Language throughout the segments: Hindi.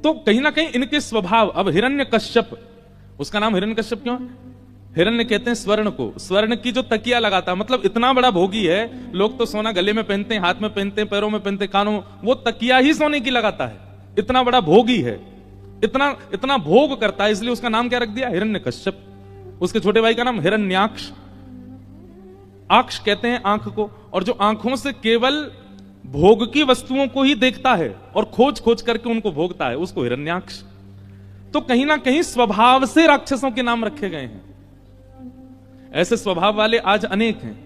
तो कहीं ना कहीं इनके स्वभाव, अब हिरण्यकश्यप, उसका नाम हिरण्यकश्यप क्यों? हिरण्य कहते हैं स्वर्ण को, स्वर्ण की जो तकिया लगाता, मतलब इतना बड़ा भोगी है। लोग तो सोना गले में पहनते हैं, हाथ में पहनते हैं, पैरों में पहनते हैं, कानों में, वो तकिया ही सोने की लगाता है। इतना बड़ा भोगी है, इतना इतना भोग करता है, इसलिए उसका नाम क्या रख दिया? हिरण्यकश्यप। उसके छोटे भाई का नाम हिरण्याक्ष। आक्ष कहते हैं आंख को, और जो आंखों से केवल भोग की वस्तुओं को ही देखता है और खोज खोज करके उनको भोगता है, उसको हिरण्याक्ष। तो कहीं ना कहीं स्वभाव से राक्षसों के नाम रखे गए हैं। ऐसे स्वभाव वाले आज अनेक हैं।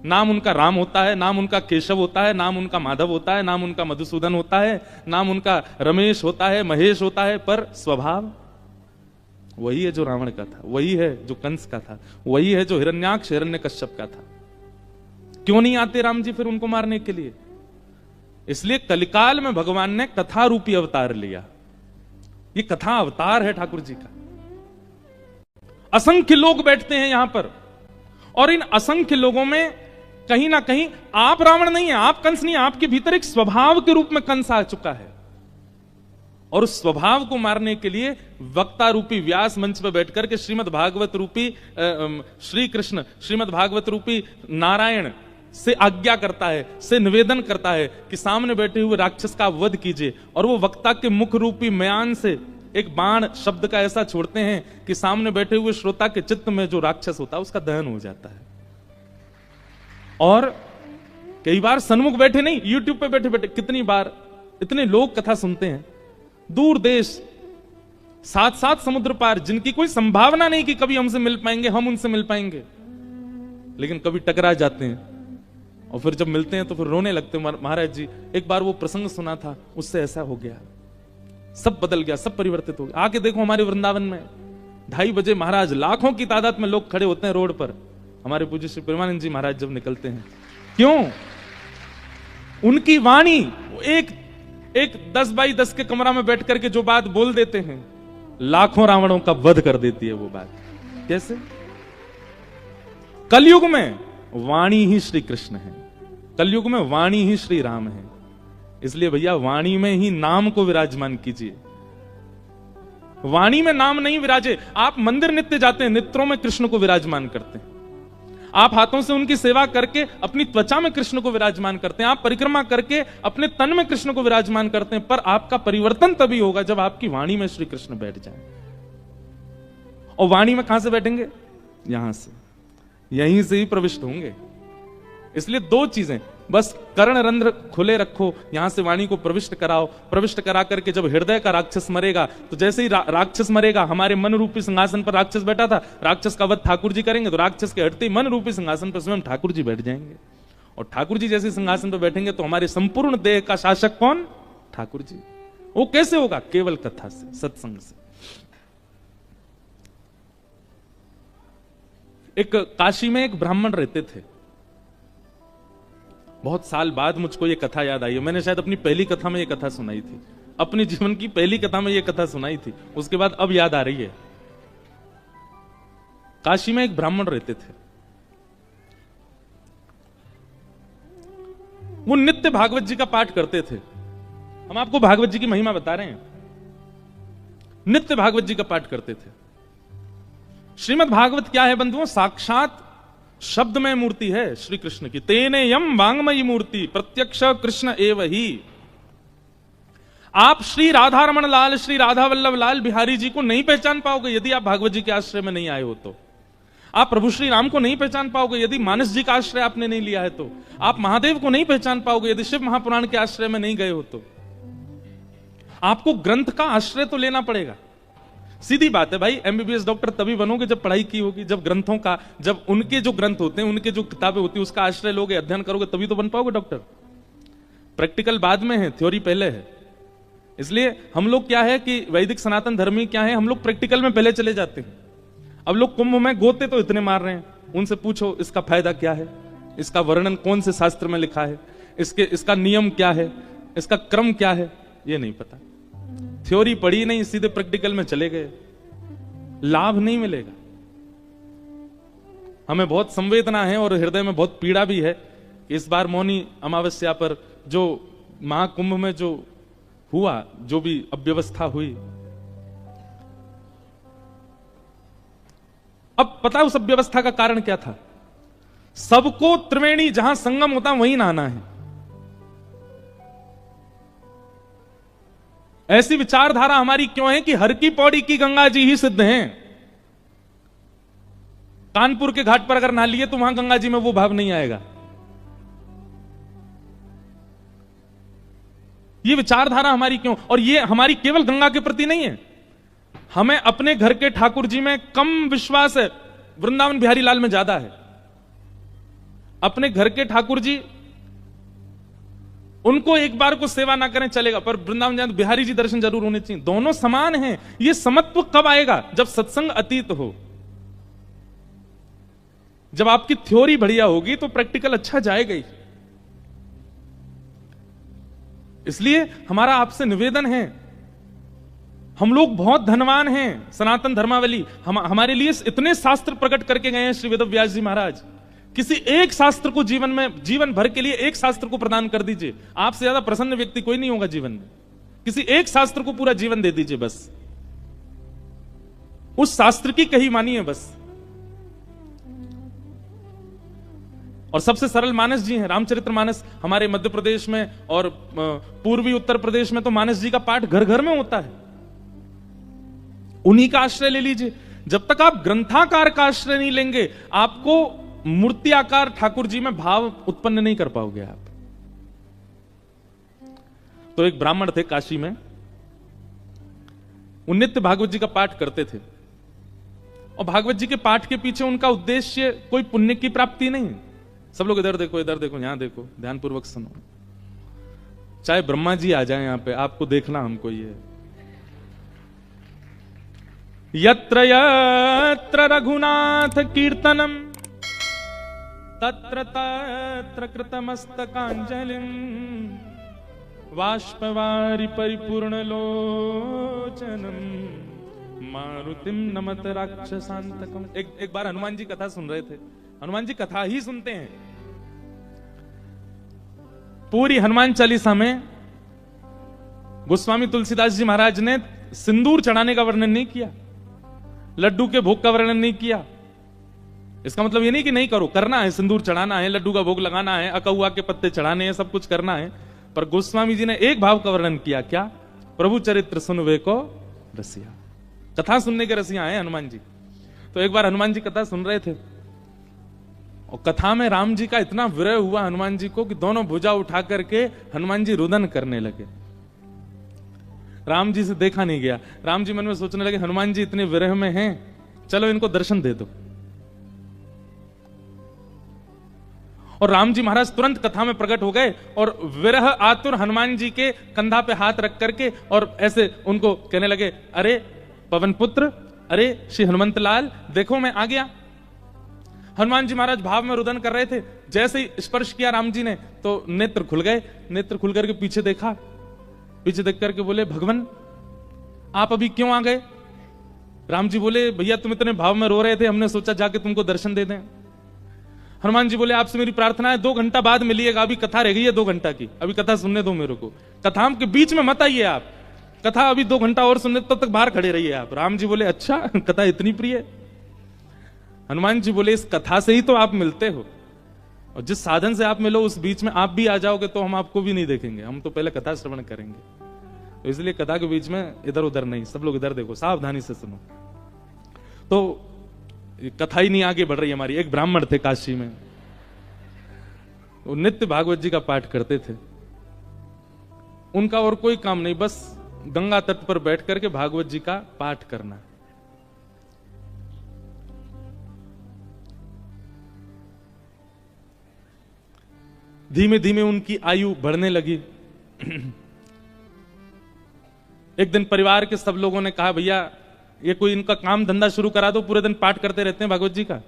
नाम उनका राम होता है, नाम उनका केशव होता है, नाम उनका माधव होता है, नाम उनका मधुसूदन होता है, नाम उनका रमेश होता है, महेश होता है, पर स्वभाव वही है जो रावण का था, वही है जो कंस का था, वही है जो हिरण्याक्ष हिरण्यकश्यप का था। क्यों नहीं आते राम जी फिर उनको मारने के लिए? इसलिए कलिकाल में भगवान ने कथा रूपी अवतार लिया। ये कथा अवतार है ठाकुर जी का। असंख्य लोग बैठते हैं यहां पर, और इन असंख्य लोगों में कहीं ना कहीं आप रावण नहीं है, आप कंस नहीं है, आपके भीतर एक स्वभाव के रूप में कंस आ चुका है। और उस स्वभाव को मारने के लिए वक्ता रूपी व्यास मंच पर बैठकर के श्रीमद् भागवत रूपी श्री कृष्ण, श्रीमद् भागवत रूपी नारायण से आज्ञा करता है, से निवेदन करता है कि सामने बैठे हुए राक्षस का वध कीजिए। और वो वक्ता के मुख रूपी म्यान से एक बाण शब्द का ऐसा छोड़ते हैं कि सामने बैठे हुए श्रोता के चित्त में जो राक्षस होता है उसका दहन हो जाता है। और कई बार सन्मुख बैठे नहीं, यूट्यूब पे बैठे बैठे कितनी बार इतने लोग कथा सुनते हैं, दूर देश, साथ साथ समुद्र पार, जिनकी कोई संभावना नहीं कि कभी हमसे मिल पाएंगे, हम उनसे मिल पाएंगे, लेकिन कभी टकरा जाते हैं और फिर जब मिलते हैं तो फिर रोने लगते हैं। महाराज जी एक बार वो प्रसंग सुना था, उससे ऐसा हो गया, सब बदल गया, सब परिवर्तित हो गया। आके देखो हमारे वृंदावन में 2:30 बजे महाराज, लाखों की तादाद में लोग खड़े होते हैं रोड पर। हमारे पूज्य श्री प्रेमानंद जी महाराज जब निकलते हैं, क्यों? उनकी वाणी, एक 10x10 के कमरा में बैठ करके जो बात बोल देते हैं, लाखों रावणों का वध कर देती है वो बात। कैसे? कलयुग में वाणी ही श्री कृष्ण है, कलयुग में वाणी ही श्री राम है। इसलिए भैया वाणी में ही नाम को विराजमान कीजिए, वाणी में नाम नहीं विराजे। आप मंदिर नित्य जाते हैं, नेत्रों में कृष्ण को विराजमान करते हैं, आप हाथों से उनकी सेवा करके अपनी त्वचा में कृष्ण को विराजमान करते हैं, आप परिक्रमा करके अपने तन में कृष्ण को विराजमान करते हैं, पर आपका परिवर्तन तभी होगा जब आपकी वाणी में श्री कृष्ण बैठ जाए। और वाणी में कहां से बैठेंगे? यहां से, यहीं से ही प्रविष्ट होंगे। इसलिए 2 चीजें, बस कर्ण रंध्र खुले रखो, यहां से वाणी को प्रविष्ट कराओ, प्रविष्ट करा करके जब हृदय का राक्षस मरेगा, तो जैसे ही राक्षस मरेगा, हमारे मन रूपी सिंहासन पर राक्षस बैठा था, राक्षस का वध ठाकुर जी करेंगे, तो राक्षस के हटते ही मन रूपी सिंहासन पर स्वयं ठाकुर जी बैठ जाएंगे। और ठाकुर जी जैसे सिंहासन पर बैठेंगे तो हमारे संपूर्ण देह का शासक कौन? ठाकुर जी। वो कैसे होगा? केवल कथा से, सत्संग से। एक काशी में एक ब्राह्मण रहते थे। बहुत साल बाद मुझको ये कथा याद आई है। मैंने शायद अपनी पहली कथा में ये कथा सुनाई थी, अपने जीवन की पहली कथा में ये कथा सुनाई थी, उसके बाद अब याद आ रही है। काशी में एक ब्राह्मण रहते थे, वो नित्य भागवत जी का पाठ करते थे। हम आपको भागवत जी की महिमा बता रहे हैं। नित्य भागवत जी का पाठ करते थे। श्रीमद् भागवत क्या है बंधुओं? साक्षात शब्दमय मूर्ति है श्री कृष्ण की। तेने यम वांगमयी मूर्ति प्रत्यक्ष कृष्ण एव ही। आप श्री राधा रमण लाल, श्री राधा वल्लभ लाल बिहारी जी को नहीं पहचान पाओगे यदि आप भागवत जी के आश्रय में नहीं आए हो। तो आप प्रभु श्री राम को नहीं पहचान पाओगे यदि मानस जी का आश्रय आपने नहीं लिया है। तो आप महादेव को नहीं पहचान पाओगे यदि शिव महापुराण के आश्रय में नहीं गए हो। तो आपको ग्रंथ का आश्रय तो लेना पड़ेगा। सीधी बात है भाई, एमबीबीएस डॉक्टर तभी बनोगे जब पढ़ाई की होगी, जब ग्रंथों का, जब उनके जो ग्रंथ होते हैं, उनके जो किताबें होती है उसका आश्रय लोगे, अध्ययन करोगे, तभी तो बन पाओगे डॉक्टर। प्रैक्टिकल बाद में है, थ्योरी पहले है। इसलिए हम लोग क्या है कि वैदिक सनातन धर्मी क्या है, हम लोग प्रैक्टिकल में पहले चले जाते हैं। अब लोग कुंभ में गोते तो इतने मार रहे हैं, उनसे पूछो इसका फायदा क्या है, इसका वर्णन कौन से शास्त्र में लिखा है, इसका नियम क्या है, इसका क्रम क्या है, ये नहीं पता। थ्योरी पढ़ी नहीं, सीधे प्रैक्टिकल में चले गए, लाभ नहीं मिलेगा। हमें बहुत संवेदना है और हृदय में बहुत पीड़ा भी है। इस बार मौनी अमावस्या पर जो महाकुंभ में जो हुआ, जो भी अव्यवस्था हुई। अब पता है उस अव्यवस्था का कारण क्या था? सबको त्रिवेणी जहां संगम होता है वहीं नहाना है। ऐसी विचारधारा हमारी क्यों है कि हर की पौड़ी की गंगा जी ही सिद्ध हैं। कानपुर के घाट पर अगर नहा लिए तो वहां गंगा जी में वो भाव नहीं आएगा। ये विचारधारा हमारी क्यों? और ये हमारी केवल गंगा के प्रति नहीं है, हमें अपने घर के ठाकुर जी में कम विश्वास है, वृंदावन बिहारी लाल में ज्यादा है। अपने घर के ठाकुर जी, उनको एक बार को सेवा ना करें चलेगा, पर वृंदावन जाए तो बिहारी जी दर्शन जरूर होने चाहिए। दोनों समान हैं। ये समत्व कब आएगा? जब सत्संग अतीत हो, जब आपकी थ्योरी बढ़िया होगी तो प्रैक्टिकल अच्छा जाएगा ही। इसलिए हमारा आपसे निवेदन है, हम लोग बहुत धनवान हैं, सनातन धर्मावली हमारे लिए इतने शास्त्र प्रकट करके गए हैं श्री वेद व्यास जी महाराज। किसी एक शास्त्र को जीवन में, जीवन भर के लिए एक शास्त्र को प्रदान कर दीजिए, आपसे ज्यादा प्रसन्न व्यक्ति कोई नहीं होगा जीवन में। किसी एक शास्त्र को पूरा जीवन दे दीजिए, बस उस शास्त्र की कही मानिए बस। और सबसे सरल मानस जी हैं, रामचरितमानस हमारे मध्य प्रदेश में और पूर्वी उत्तर प्रदेश में तो मानस जी का पाठ घर घर में होता है। उन्हीं का आश्रय ले लीजिए। जब तक आप ग्रंथाकार का आश्रय नहीं लेंगे, आपको मूर्ति आकार ठाकुर जी में भाव उत्पन्न नहीं कर पाओगे आप। तो एक ब्राह्मण थे काशी में, वो नित्य भागवत जी का पाठ करते थे। और भागवत जी के पाठ के पीछे उनका उद्देश्य कोई पुण्य की प्राप्ति नहीं। सब लोग इधर देखो, इधर देखो, यहां देखो, ध्यानपूर्वक सुनो। चाहे ब्रह्मा जी आ जाए यहां पे, आपको देखना हमको ये। यत्र यत्र रघुनाथ कीर्तनम तत्र तत्र कृतमस्तकांजलिं बाष्पवारि परिपूर्ण लोचनम मारुतिम नमत राक्षसांतकम। एक बार हनुमान जी कथा सुन रहे थे। हनुमान जी कथा ही सुनते हैं। पूरी हनुमान चालीसा में गोस्वामी तुलसीदास जी महाराज ने सिंदूर चढ़ाने का वर्णन नहीं किया, लड्डू के भोग का वर्णन नहीं किया। इसका मतलब ये नहीं कि नहीं करो, करना है, सिंदूर चढ़ाना है, लड्डू का भोग लगाना है, अकहुआ के पत्ते चढ़ाने हैं, सब कुछ करना है। पर गोस्वामी जी ने एक भाव का वर्णन किया, क्या? प्रभु चरित्र सुनवे को रसिया। कथा सुनने के रसिया है हनुमान जी। तो एक बार हनुमान जी कथा सुन रहे थे और कथा में राम जी का इतना विरह हुआ हनुमान जी को कि दोनों भुजा उठा करके हनुमान जी रुदन करने लगे। राम जी से देखा नहीं गया। राम जी मन में सोचने लगे, हनुमान जी इतने विरह में हैं, चलो इनको दर्शन दे दो। और राम जी महाराज तुरंत कथा में प्रकट हो गए और विरह आतुर हनुमान जी के कंधा पे हाथ रख करके और ऐसे उनको कहने लगे, अरे पवन पुत्र, अरे श्री हनुमंत लाल, देखो मैं आ गया। हनुमान जी महाराज भाव में रुदन कर रहे थे। जैसे ही स्पर्श किया राम जी ने तो नेत्र खुल गए। नेत्र खुल करके पीछे देखा, पीछे देख करके बोले, भगवान आप अभी क्यों आ गए? राम जी बोले, भैया तुम इतने भाव में रो रहे थे, हमने सोचा जाके तुमको दर्शन दे दें। हनुमान जी बोले, आपसे मेरी प्रार्थना है 2 घंटा बाद मिलिएगा, अभी कथा रह गई है 2 घंटा की, अभी कथा सुनने दो मेरे को, कथा के बीच में मत आइए आप, कथा अभी 2 घंटा और सुनने, तब तक बाहर खड़े रहिए आप। राम जी बोले, अच्छा कथा इतनी प्रिय? हनुमान जी बोले, इस कथा से ही तो आप मिलते हो, और जिस साधन से आप मिलो उस बीच में आप भी आ जाओगे तो हम आपको भी नहीं देखेंगे, हम तो पहले कथा श्रवण करेंगे। तो इसलिए कथा के बीच में इधर उधर नहीं, सब लोग इधर देखो, सावधानी से सुनो। तो कथा ही नहीं आगे बढ़ रही हमारी। एक ब्राह्मण थे काशी में, वो नित्य भागवत जी का पाठ करते थे। उनका और कोई काम नहीं, बस गंगा तट पर बैठ करके भागवत जी का पाठ करना। धीमे धीमे उनकी आयु बढ़ने लगी। एक दिन परिवार के सब लोगों ने कहा, भैया ये कोई इनका काम धंधा शुरू करा दो, पूरे दिन पाठ करते रहते हैं भागवत जी का।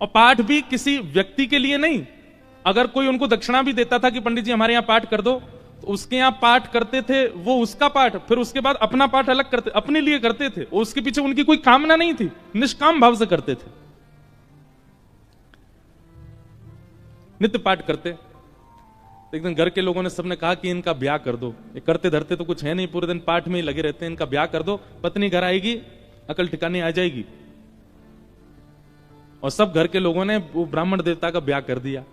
और पाठ भी किसी व्यक्ति के लिए नहीं, अगर कोई उनको दक्षिणा भी देता था कि पंडित जी हमारे यहां पाठ कर दो, तो उसके यहां पाठ करते थे, वो उसका पाठ, फिर उसके बाद अपना पाठ अलग करते, अपने लिए करते थे। उसके पीछे उनकी कोई कामना नहीं थी, निष्काम भाव से करते थे, नित्य पाठ करते। तो एक दिन घर के लोगों ने सबने कहा कि इनका ब्याह कर दो, ये करते धरते तो कुछ है नहीं, पूरे दिन पाठ में ही लगे रहते हैं, इनका ब्याह कर दो, पत्नी घर आएगी, अकल ठिकाने आ जाएगी। और सब घर के लोगों ने वो ब्राह्मण देवता का ब्याह कर दिया।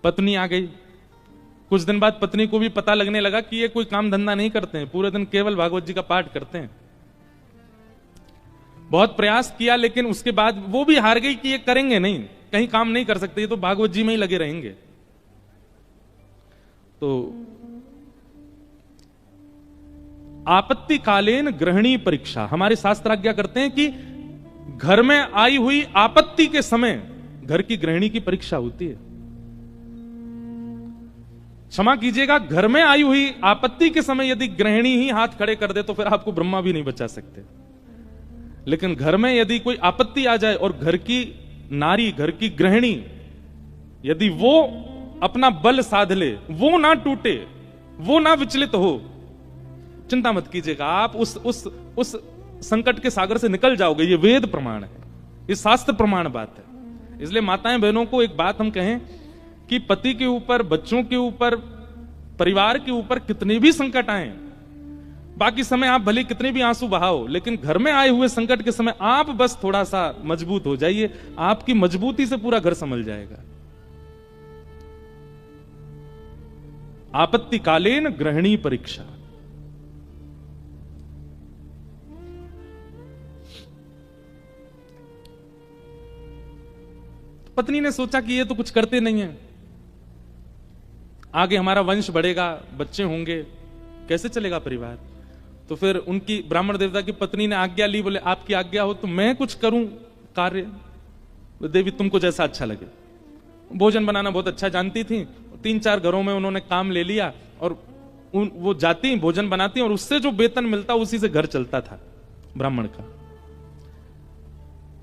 पत्नी आ गई। कुछ दिन बाद पत्नी को भी पता लगने लगा कि ये कोई काम धंधा नहीं करते हैं, पूरे दिन केवल भागवत जी का पाठ करते हैं। बहुत प्रयास किया, लेकिन उसके बाद वो भी हार गई कि ये करेंगे नहीं, कहीं काम नहीं कर सकते, ये तो भागवत जी में ही लगे रहेंगे। तो आपत्तिकालीन गृहिणी परीक्षा, हमारे शास्त्र आज्ञा करते हैं कि घर में आई हुई आपत्ति के समय घर की गृहिणी की परीक्षा होती है। क्षमा कीजिएगा, घर में आई हुई आपत्ति के समय यदि गृहिणी ही हाथ खड़े कर दे तो फिर आपको ब्रह्मा भी नहीं बचा सकते। लेकिन घर में यदि कोई आपत्ति आ जाए और घर की नारी, घर की गृहिणी यदि वो अपना बल साध ले, वो ना टूटे, वो ना विचलित हो, चिंता मत कीजिएगा, आप उस संकट के सागर से निकल जाओगे। ये वेद प्रमाण है, ये शास्त्र प्रमाण बात है। इसलिए माताएं बहनों को एक बात हम कहें कि पति के ऊपर, बच्चों के ऊपर, परिवार के ऊपर कितने भी संकट आए, बाकी समय आप भले कितने भी आंसू बहाओ, लेकिन घर में आए हुए संकट के समय आप बस थोड़ा सा मजबूत हो जाइए, आपकी मजबूती से पूरा घर संभल जाएगा। आपत्तिकालीन गृहिणी परीक्षा। पत्नी ने सोचा कि ये तो कुछ करते नहीं है, आगे हमारा वंश बढ़ेगा, बच्चे होंगे, कैसे चलेगा परिवार। तो फिर उनकी ब्राह्मण देवता की पत्नी ने आज्ञा ली, बोले आपकी आज्ञा हो तो मैं कुछ करूं कार्य। देवी तुमको जैसा अच्छा लगे। भोजन बनाना बहुत अच्छा जानती थी, 3-4 घरों में उन्होंने काम ले लिया और वो जाती भोजन बनाती और उससे जो वेतन मिलता उसी से घर चलता था ब्राह्मण का।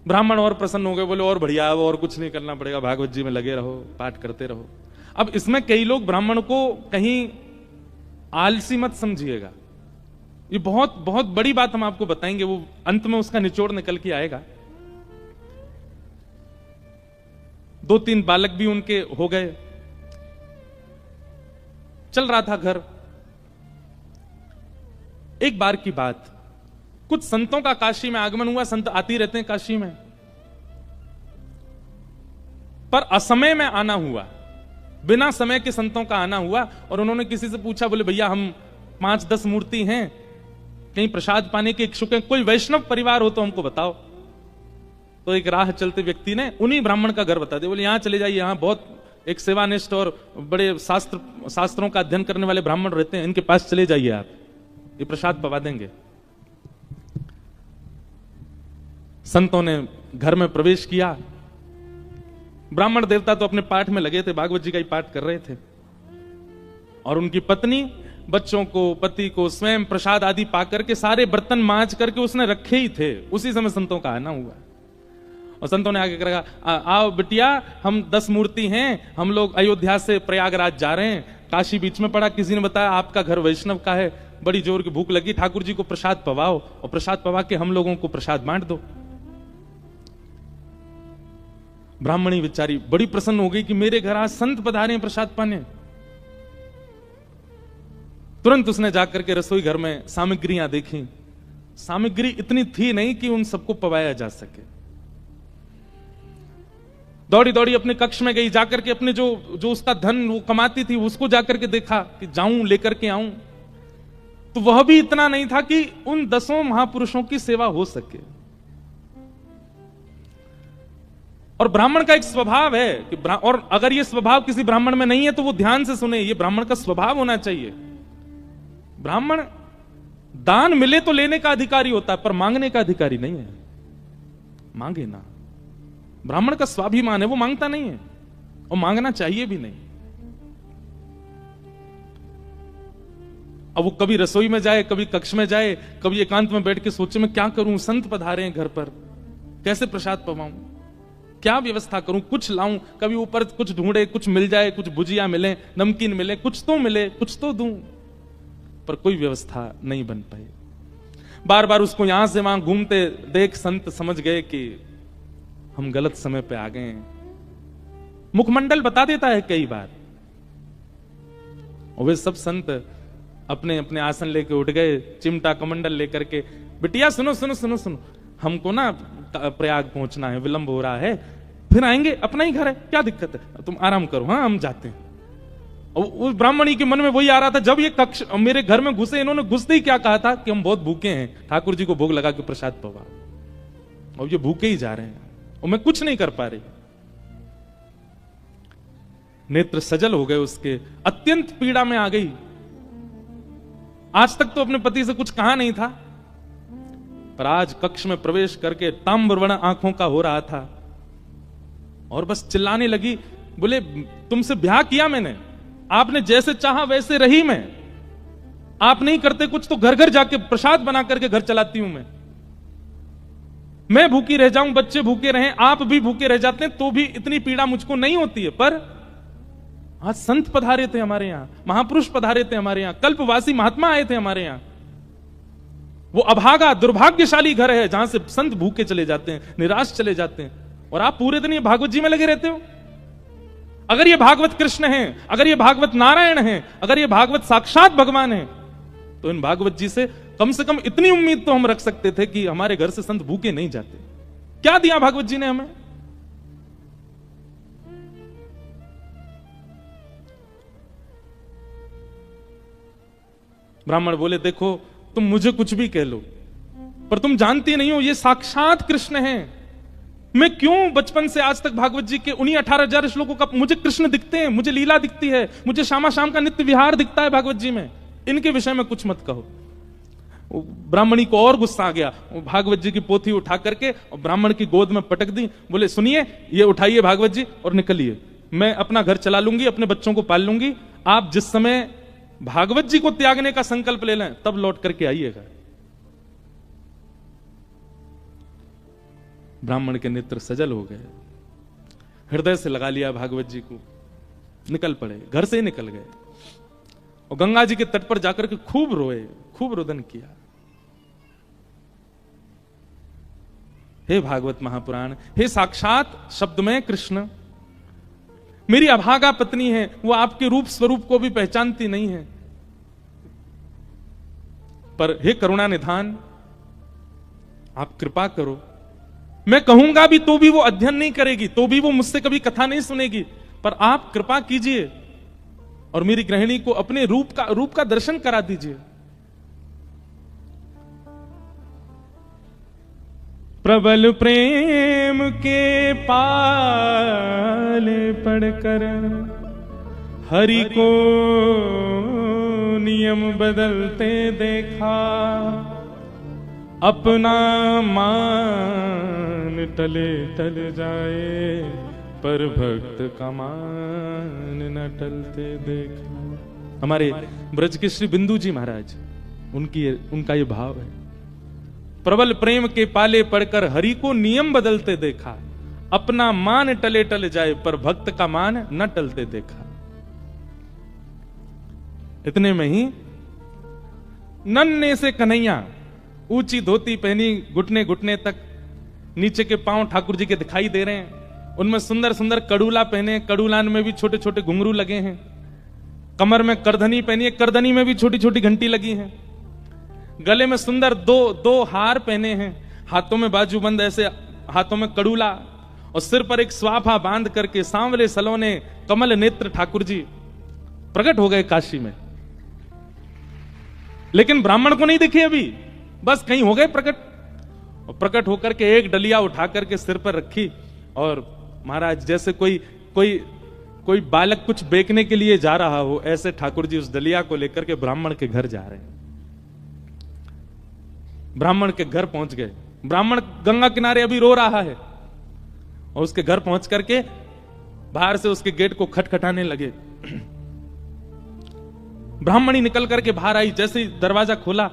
ब्राह्मण और प्रसन्न हो गए, बोले और बढ़िया, अब और कुछ नहीं करना पड़ेगा, भागवत जी में लगे रहो, पाठ करते रहो। अब इसमें कई लोग ब्राह्मण को कहीं आलसी मत समझिएगा, ये बहुत बहुत बड़ी बात हम आपको बताएंगे, वो अंत में उसका निचोड़ निकल के आएगा। 2-3 बालक भी उनके हो गए, चल रहा था घर। एक बार की बात, कुछ संतों का काशी में आगमन हुआ, संत आती रहते हैं काशी में, पर असमय में आना हुआ, बिना समय के संतों का आना हुआ। और उन्होंने किसी से पूछा, बोले भैया हम 5-10 मूर्ति हैं, कहीं प्रसाद पाने के इच्छुक हैं, कोई वैष्णव परिवार हो तो हमको बताओ। तो एक राह चलते व्यक्ति ने उन्हीं ब्राह्मण का घर बता दिया, बोले यहां चले जाइए, यहां बहुत एक सेवानिष्ठ और बड़े शास्त्रों का अध्ययन करने वाले ब्राह्मण रहते हैं, इनके पास चले जाइए, आप ये प्रसाद पवा देंगे। संतों ने घर में प्रवेश किया। ब्राह्मण देवता तो अपने पाठ में लगे थे, भागवत जी का ही पाठ कर रहे थे, और उनकी पत्नी बच्चों को, पति को स्वयं प्रसाद आदि पाकर के सारे बर्तन मांज करके उसने रखे ही थे। उसी समय संतों का आना हुआ और संतों ने आगे कहा, आओ बिटिया, हम 10 मूर्ति हैं, हम लोग अयोध्या से प्रयागराज जा रहे हैं, काशी बीच में पड़ा, किसी ने बताया आपका घर वैष्णव का है, बड़ी जोर की भूख लगी, ठाकुर जी को प्रसाद पवाओ और प्रसाद पवा के हम लोगों को प्रसाद बांट दो। ब्राह्मणी बेचारी बड़ी प्रसन्न हो गई कि मेरे घर आज संत पधारे हैं प्रसाद पाने। तुरंत उसने जाकर के रसोई घर में सामग्रियां देखी, सामग्री इतनी थी नहीं कि उन सबको पवाया जा सके। दौड़ी दौड़ी अपने कक्ष में गई, जाकर के अपने जो उसका धन वो कमाती थी उसको जाकर के देखा कि जाऊं लेकर के आऊं, तो वह भी इतना नहीं था कि उन 10 महापुरुषों की सेवा हो सके। और ब्राह्मण का एक स्वभाव है कि और अगर ये स्वभाव किसी ब्राह्मण में नहीं है तो वो ध्यान से सुने, ये ब्राह्मण का स्वभाव होना चाहिए। ब्राह्मण दान मिले तो लेने का अधिकारी होता है, पर मांगने का अधिकारी नहीं है। मांगे ना, ब्राह्मण का स्वाभिमान है, वो मांगता नहीं है और मांगना चाहिए भी नहीं। अब वो कभी रसोई में जाए, कभी कक्ष में जाए, कभी एकांत में बैठ के सोचे मैं क्या करूं, संत पधारे हैं घर पर, कैसे प्रसाद पवाऊं, क्या व्यवस्था करूं, कुछ लाऊं, कभी ऊपर कुछ ढूंढे, कुछ मिल जाए, कुछ भुजिया मिले, नमकीन मिले, कुछ तो मिले, कुछ तो दूं, पर कोई व्यवस्था नहीं बन पाई। बार बार उसको यहां से वहां घूमते देख संत समझ गए कि हम गलत समय पे आ गए हैं। मुखमंडल बता देता है कई बार। और वे सब संत अपने अपने आसन लेके उठ गए, चिमटा कमंडल लेकर के, बिटिया सुनो सुनो सुनो सुनो, हमको ना प्रयाग पहुंचना है, विलंब हो रहा है, फिर आएंगे, अपना ही घर है, क्या दिक्कत है, तुम आराम करो, हाँ हम जाते हैं। और उस ब्राह्मणी के मन में वही आ रहा था, जब ये कक्ष मेरे घर में घुसे, इन्होंने घुसते ही क्या कहा था कि हम बहुत भूखे हैं, ठाकुर जी को भोग लगा के प्रसाद पवा, और ये भूखे ही जा रहे हैं और मैं कुछ नहीं कर पा रही। नेत्र सजल हो गए उसके, अत्यंत पीड़ा में आ गई। आज तक तो अपने पति से कुछ कहा नहीं था, पर आज कक्ष में प्रवेश करके ताम्रवर्ण आंखों का हो रहा था और बस चिल्लाने लगी, बोले तुमसे ब्याह किया मैंने, आपने जैसे चाहा वैसे रही मैं, आप नहीं करते कुछ तो घर घर जाके प्रसाद बना करके घर चलाती हूं मैं भूखी रह जाऊं, बच्चे भूखे रहें, आप भी भूखे रह जाते हैं तो भी इतनी पीड़ा मुझको नहीं होती है। पर आज संत पधारे थे हमारे यहां, महापुरुष पधारे थे हमारे यहां, कल्पवासी महात्मा आए थे हमारे यहां। वो अभागा दुर्भाग्यशाली घर है जहां से संत भूखे चले जाते हैं, निराश चले जाते हैं, और आप पूरे दिन ये भागवत जी में लगे रहते हो। अगर ये भागवत कृष्ण हैं, अगर ये भागवत नारायण हैं, अगर ये भागवत साक्षात भगवान हैं, तो इन भागवत जी से कम इतनी उम्मीद तो हम रख सकते थे कि हमारे घर से संत भूखे नहीं जाते। क्या दिया भागवत जी ने हमें? ब्राह्मण बोले, देखो तुम मुझे कुछ भी कह लो, पर तुम जानती नहीं हो ये साक्षात कृष्ण हैं। मैं क्यों बचपन से आज तक भागवत जी के उन्हीं 18,000 श्लोकों का मुझे कृष्ण दिखते हैं, मुझे लीला दिखती है, मुझे श्यामा शाम का नित्य विहार दिखता है भागवत जी में, इनके विषय में कुछ मत कहो। ब्राह्मणी को और गुस्सा आ गया, भागवत जी की पोथी उठा करके और ब्राह्मण की गोद में पटक दी, बोले सुनिए, ये उठाइए भागवत जी और निकलिए, मैं अपना घर चला लूंगी, अपने बच्चों को पाल लूंगी, आप जिस समय भागवत जी को त्यागने का संकल्प ले लें तब लौट करके आइएगा। ब्राह्मण के नेत्र सजल हो गए, हृदय से लगा लिया भागवत जी को, निकल पड़े, घर से ही निकल गए और गंगा जी के तट पर जाकर के खूब रोए, खूब रुदन किया। हे भागवत महापुराण, हे साक्षात शब्द में कृष्ण, मेरी अभागा पत्नी है, वो आपके रूप स्वरूप को भी पहचानती नहीं है, पर हे करुणा निधान, आप कृपा करो। मैं कहूंगा भी तो भी वो अध्ययन नहीं करेगी, तो भी वो मुझसे कभी कथा नहीं सुनेगी, पर आप कृपा कीजिए और मेरी गृहिणी को अपने रूप का दर्शन करा दीजिए। प्रबल प्रेम के पाले पढ़कर हरि को नियम बदलते देखा, अपना मान टले टल जाए, पर भक्त का मान न टलते देखा। हमारे ब्रज के श्री बिंदु जी महाराज, उनका ये भाव है, प्रबल प्रेम के पाले पढ़कर हरि को नियम बदलते देखा, अपना मान टले टल जाए, पर भक्त का मान न टलते देखा। इतने में ही नन्हे से कन्हैया, ऊंची धोती पहनी, घुटने घुटने तक, नीचे के पांव ठाकुर जी के दिखाई दे रहे हैं, उनमें सुंदर सुंदर कड़ूला पहने, कड़ूलान में भी छोटे छोटे घुंघरू लगे हैं, कमर में करधनी पहनी है, करधनी में भी छोटी छोटी घंटी लगी है, गले में सुंदर दो हार पहने हैं, हाथों में बाजूबंद, ऐसे हाथों में कड़ूला, और सिर पर एक स्वाफा बांध करके सांवले सलोने कमल नेत्र ठाकुर जी प्रकट हो गए काशी में। लेकिन ब्राह्मण को नहीं दिखे अभी, बस कहीं हो गए प्रकट, और प्रकट होकर के एक डलिया उठा करके सिर पर रखी, और महाराज जैसे कोई बालक कुछ बेचने के लिए जा रहा हो, ऐसे ठाकुर जी उस डलिया को लेकर के ब्राह्मण के घर जा रहे हैं। ब्राह्मण के घर पहुंच गए, ब्राह्मण गंगा किनारे अभी रो रहा है, और उसके घर पहुंच करके बाहर से उसके गेट को खटखटाने लगे। ब्राह्मणी निकल करके बाहर आई, जैसे ही दरवाजा खोला,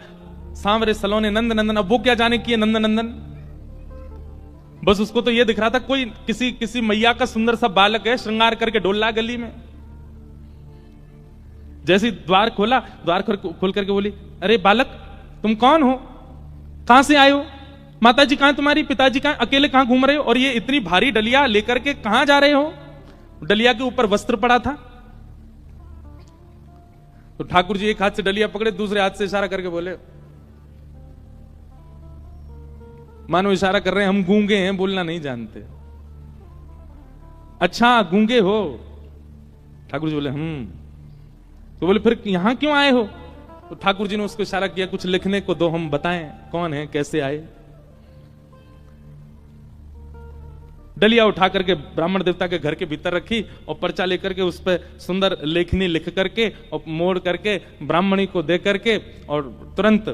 सांवरे सलोने नंद नंदन, अब वो क्या जाने की है नंद नंदन, बस उसको तो ये दिख रहा था कोई किसी मैया का सुंदर सा बालक है, श्रृंगार करके डोला गली में। जैसे द्वार खोला, द्वार खोल करके बोली, अरे बालक तुम कौन हो, कहां से आए हो, माताजी कहां तुम्हारी, पिताजी कहां, अकेले कहां घूम रहे हो, और ये इतनी भारी डलिया लेकर के कहां जा रहे हो। डलिया के ऊपर वस्त्र पड़ा था। तो ठाकुर जी एक हाथ से डलिया पकड़े, दूसरे हाथ से इशारा करके बोले, मानो इशारा कर रहे हैं हम गूंगे हैं, बोलना नहीं जानते। अच्छा गूंगे हो? ठाकुर जी बोले तो बोले फिर यहां क्यों आए हो? तो ठाकुर जी ने उसको इशारा किया, कुछ लिखने को दो, हम बताएं कौन है, कैसे आए। डलिया उठा करके ब्राह्मण देवता के घर के भीतर रखी और पर्चा लेकर के उस पर सुंदर लेखनी लिख करके और मोड़ करके ब्राह्मणी को दे करके और तुरंत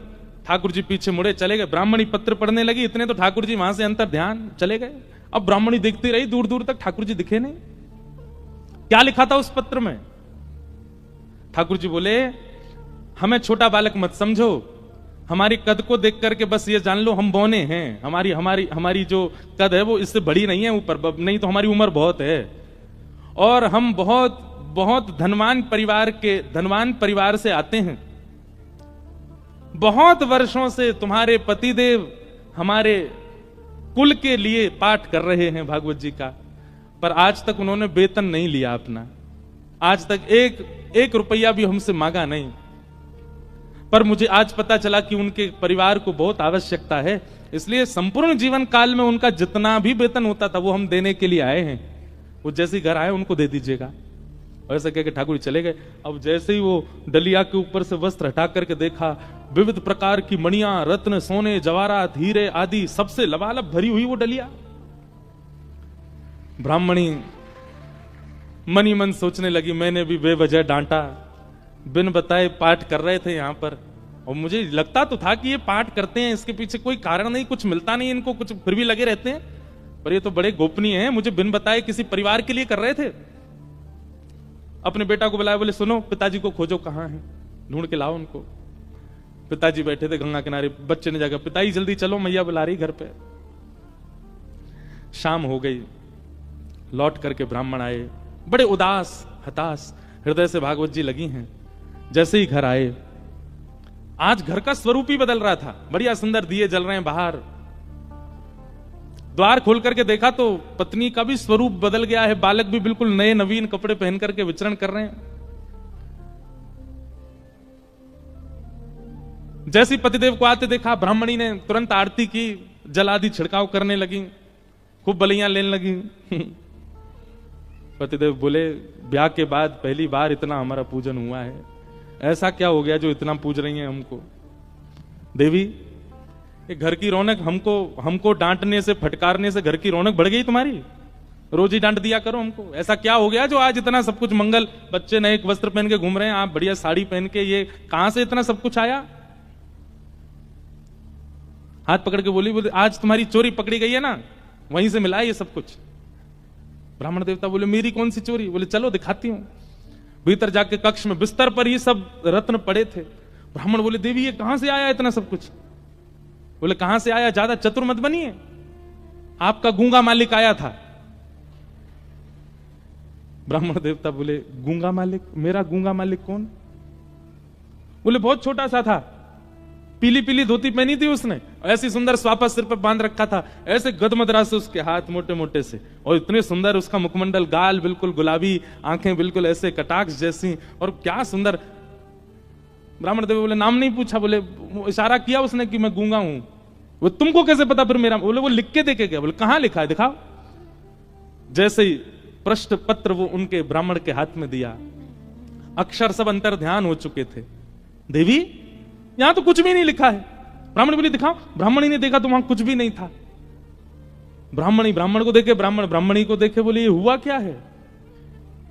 ठाकुर जी पीछे मुड़े चले गए। ब्राह्मणी पत्र पढ़ने लगी, इतने तो ठाकुर जी वहां से अंतर ध्यान चले गए। अब ब्राह्मणी देखती रही, दूर दूर तक ठाकुर जी दिखे नहीं। क्या लिखा था उस पत्र में? ठाकुर जी बोले, हमें छोटा बालक मत समझो, हमारी कद को देख करके बस ये जान लो हम बौने हैं। हमारी हमारी हमारी जो कद है वो इससे बड़ी नहीं है ऊपर, नहीं तो हमारी उम्र बहुत है और हम बहुत बहुत धनवान परिवार से आते हैं। बहुत वर्षों से तुम्हारे पतिदेव हमारे कुल के लिए पाठ कर रहे हैं भागवत जी का, पर आज तक उन्होंने वेतन नहीं लिया अपना, आज तक एक रुपया भी हमसे मांगा नहीं। पर मुझे आज पता चला कि उनके परिवार को बहुत आवश्यकता है, इसलिए संपूर्ण जीवन काल में उनका जितना भी वेतन होता था वो हम देने के लिए आए हैं। वो जैसे घर आए उनको दे दीजिएगा। ऐसा कह के ठाकुर चले गए। अब जैसे ही वो डलिया के ऊपर से वस्त्र हटा करके देखा, विविध प्रकार की मणियां, रत्न, सोने, जवाहरात, हीरे आदि सबसे लबालब भरी हुई वो डलिया। ब्राह्मणी मनी मन सोचने लगी, मैंने भी बेवजह डांटा, बिन बताए पाठ कर रहे थे यहां पर, और मुझे लगता तो था कि ये पाठ करते हैं, इसके पीछे कोई कारण नहीं, कुछ मिलता नहीं इनको, कुछ फिर भी लगे रहते हैं, पर ये तो बड़े गोपनीय हैं, मुझे बिन बताए किसी परिवार के लिए कर रहे थे। अपने बेटा को बुलाया, बोले सुनो पिताजी को खोजो, कहां है, ढूंढ के लाओ उनको। पिताजी बैठे थे गंगा किनारे, बच्चे ने जाकर पिताजी जल्दी चलो मैया बुला रही घर पे। शाम हो गई, लौट करके ब्राह्मण आए, बड़े उदास हताश हृदय से भागवत जी लगी हैं। जैसे ही घर आए, आज घर का स्वरूप ही बदल रहा था, बढ़िया सुंदर दिए जल रहे हैं बाहर। द्वार खोल करके देखा तो पत्नी का भी स्वरूप बदल गया है, बालक भी बिल्कुल नए नवीन कपड़े पहन करके विचरण कर रहे हैं। जैसी पतिदेव को आते देखा, ब्राह्मणी ने तुरंत आरती की, जल आदि छिड़काव करने लगी, खूब बलियां लेने लगी। पतिदेव बोले, ब्याह के बाद पहली बार इतना हमारा पूजन हुआ है, ऐसा क्या हो गया जो इतना पूज रही हैं हमको? देवी, ये घर की रौनक हमको डांटने से, फटकारने से घर की रौनक बढ़ गई तुम्हारी? रोज ही डांट दिया करो हमको। ऐसा क्या हो गया जो आज इतना सब कुछ मंगल, बच्चे नए वस्त्र पहन के घूम रहे हैं, आप बढ़िया साड़ी पहन के, ये कहां से इतना सब कुछ आया? हाथ पकड़ के बोली, आज तुम्हारी चोरी पकड़ी गई है ना, वहीं से मिला है ये सब कुछ। ब्राह्मण देवता बोले, मेरी कौन सी चोरी? बोले चलो दिखाती हूं। भीतर जाके कक्ष में बिस्तर पर ही सब रत्न पड़े थे। ब्राह्मण बोले, देवी ये कहां से आया इतना सब कुछ? बोले कहां से आया, ज्यादा चतुर मत बनिए, आपका गूंगा मालिक आया था। ब्राह्मण देवता बोले, गूंगा मालिक? मेरा गूंगा मालिक कौन? बोले बहुत छोटा सा था, पीली पीली धोती पहनी थी उसने, ऐसी सुंदर स्वापा सिर पर बांध रखा था, ऐसे गदमदरा से उसके हाथ मोटे मोटे से, और इतने सुंदर उसका मुखमंडल, गाल बिल्कुल गुलाबी, आंखें बिल्कुल ऐसे कटाक्ष जैसी, और क्या सुंदर। ब्राह्मण देव बोले, नाम नहीं पूछा? बोले इशारा किया उसने कि मैं गूंगा हूं। वो तुमको कैसे पता फिर मेरा? बोले वो लिख के देके गया। बोले कहां लिखा है, दिखाओ। जैसे ही प्रश्न पत्र वो उनके ब्राह्मण के हाथ में दिया, अक्षर सब अंतर ध्यान हो चुके थे। देवी यहां तो कुछ भी नहीं लिखा है। ब्राह्मण बोले दिखाओ। ब्राह्मणी ने देखा तो वहां कुछ भी नहीं था। ब्राह्मणी ब्राह्मण को देखे, ब्राह्मण ब्राह्मणी को देखे, बोले ये हुआ क्या है?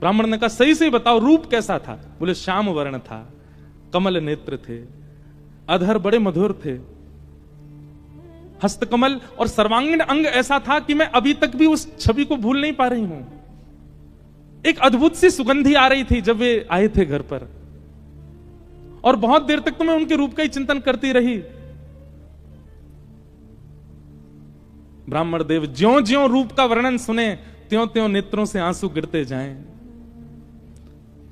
ब्राह्मण ने कहा सही से बताओ रूप कैसा था? बोले श्याम वर्ण था, कमल नेत्र थे, अधर बड़े मधुर थे, हस्तकमल और सर्वांगीण अंग ऐसा था कि मैं अभी तक भी उस छवि को भूल नहीं पा रही हूं। एक अद्भुत सी सुगंधी आ रही थी जब वे आए थे घर पर, और बहुत देर तक तो मैं उनके रूप का ही चिंतन करती रही। ब्राह्मण देव ज्यों ज्यों रूप का वर्णन सुने, त्यों त्यों नेत्रों से आंसू गिरते जाएं।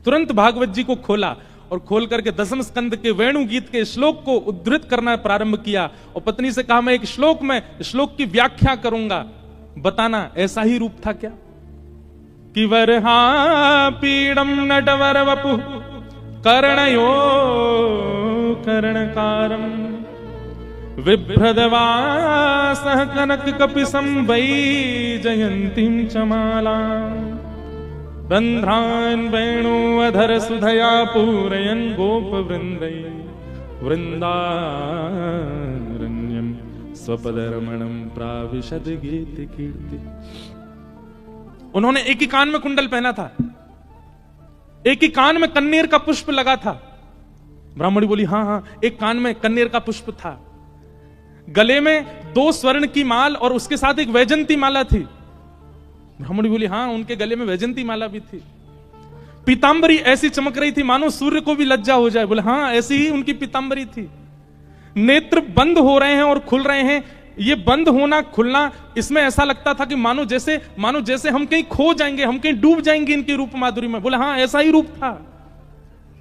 तुरंत भागवत जी को खोला और खोल करके दसम स्कंद के वेणु गीत के श्लोक को उद्धृत करना प्रारंभ किया, और पत्नी से कहा मैं एक श्लोक में श्लोक की व्याख्या करूंगा, बताना ऐसा ही रूप था क्या? कि वरहा पीडम नटवर वपु कर्णयो कर्णकारम विभ्रदवासः कनक कपिसं वै जयन्तीं च माला रन्ध्रान् वेणुवधर सुधया पूरयन् गोपवृन्दै वृन्दारण्यं स्वपदरमणं प्राविशद गीति कीर्ति। उन्होंने एक ही कान में कुंडल पहना था, एक ही कान में कन्नेर का पुष्प लगा था। ब्राह्मणी बोली हाँ हाँ, एक कान में कन्नेर का पुष्प था, गले में 2 स्वर्ण की माल और उसके साथ एक वैजंती माला थी। ब्राह्मणी बोली हाँ, उनके गले में वैजंती माला भी थी। पीतांबरी ऐसी चमक रही थी मानो सूर्य को भी लज्जा हो जाए। बोले हाँ, ऐसी ही उनकी पीतांबरी थी। नेत्र बंद हो रहे हैं और खुल रहे हैं। ये बंद होना खुलना, इसमें ऐसा लगता था कि मानो जैसे हम कहीं खो जाएंगे, हम कहीं डूब जाएंगे इनके रूप माधुरी में। बोले हाँ, ऐसा ही रूप था।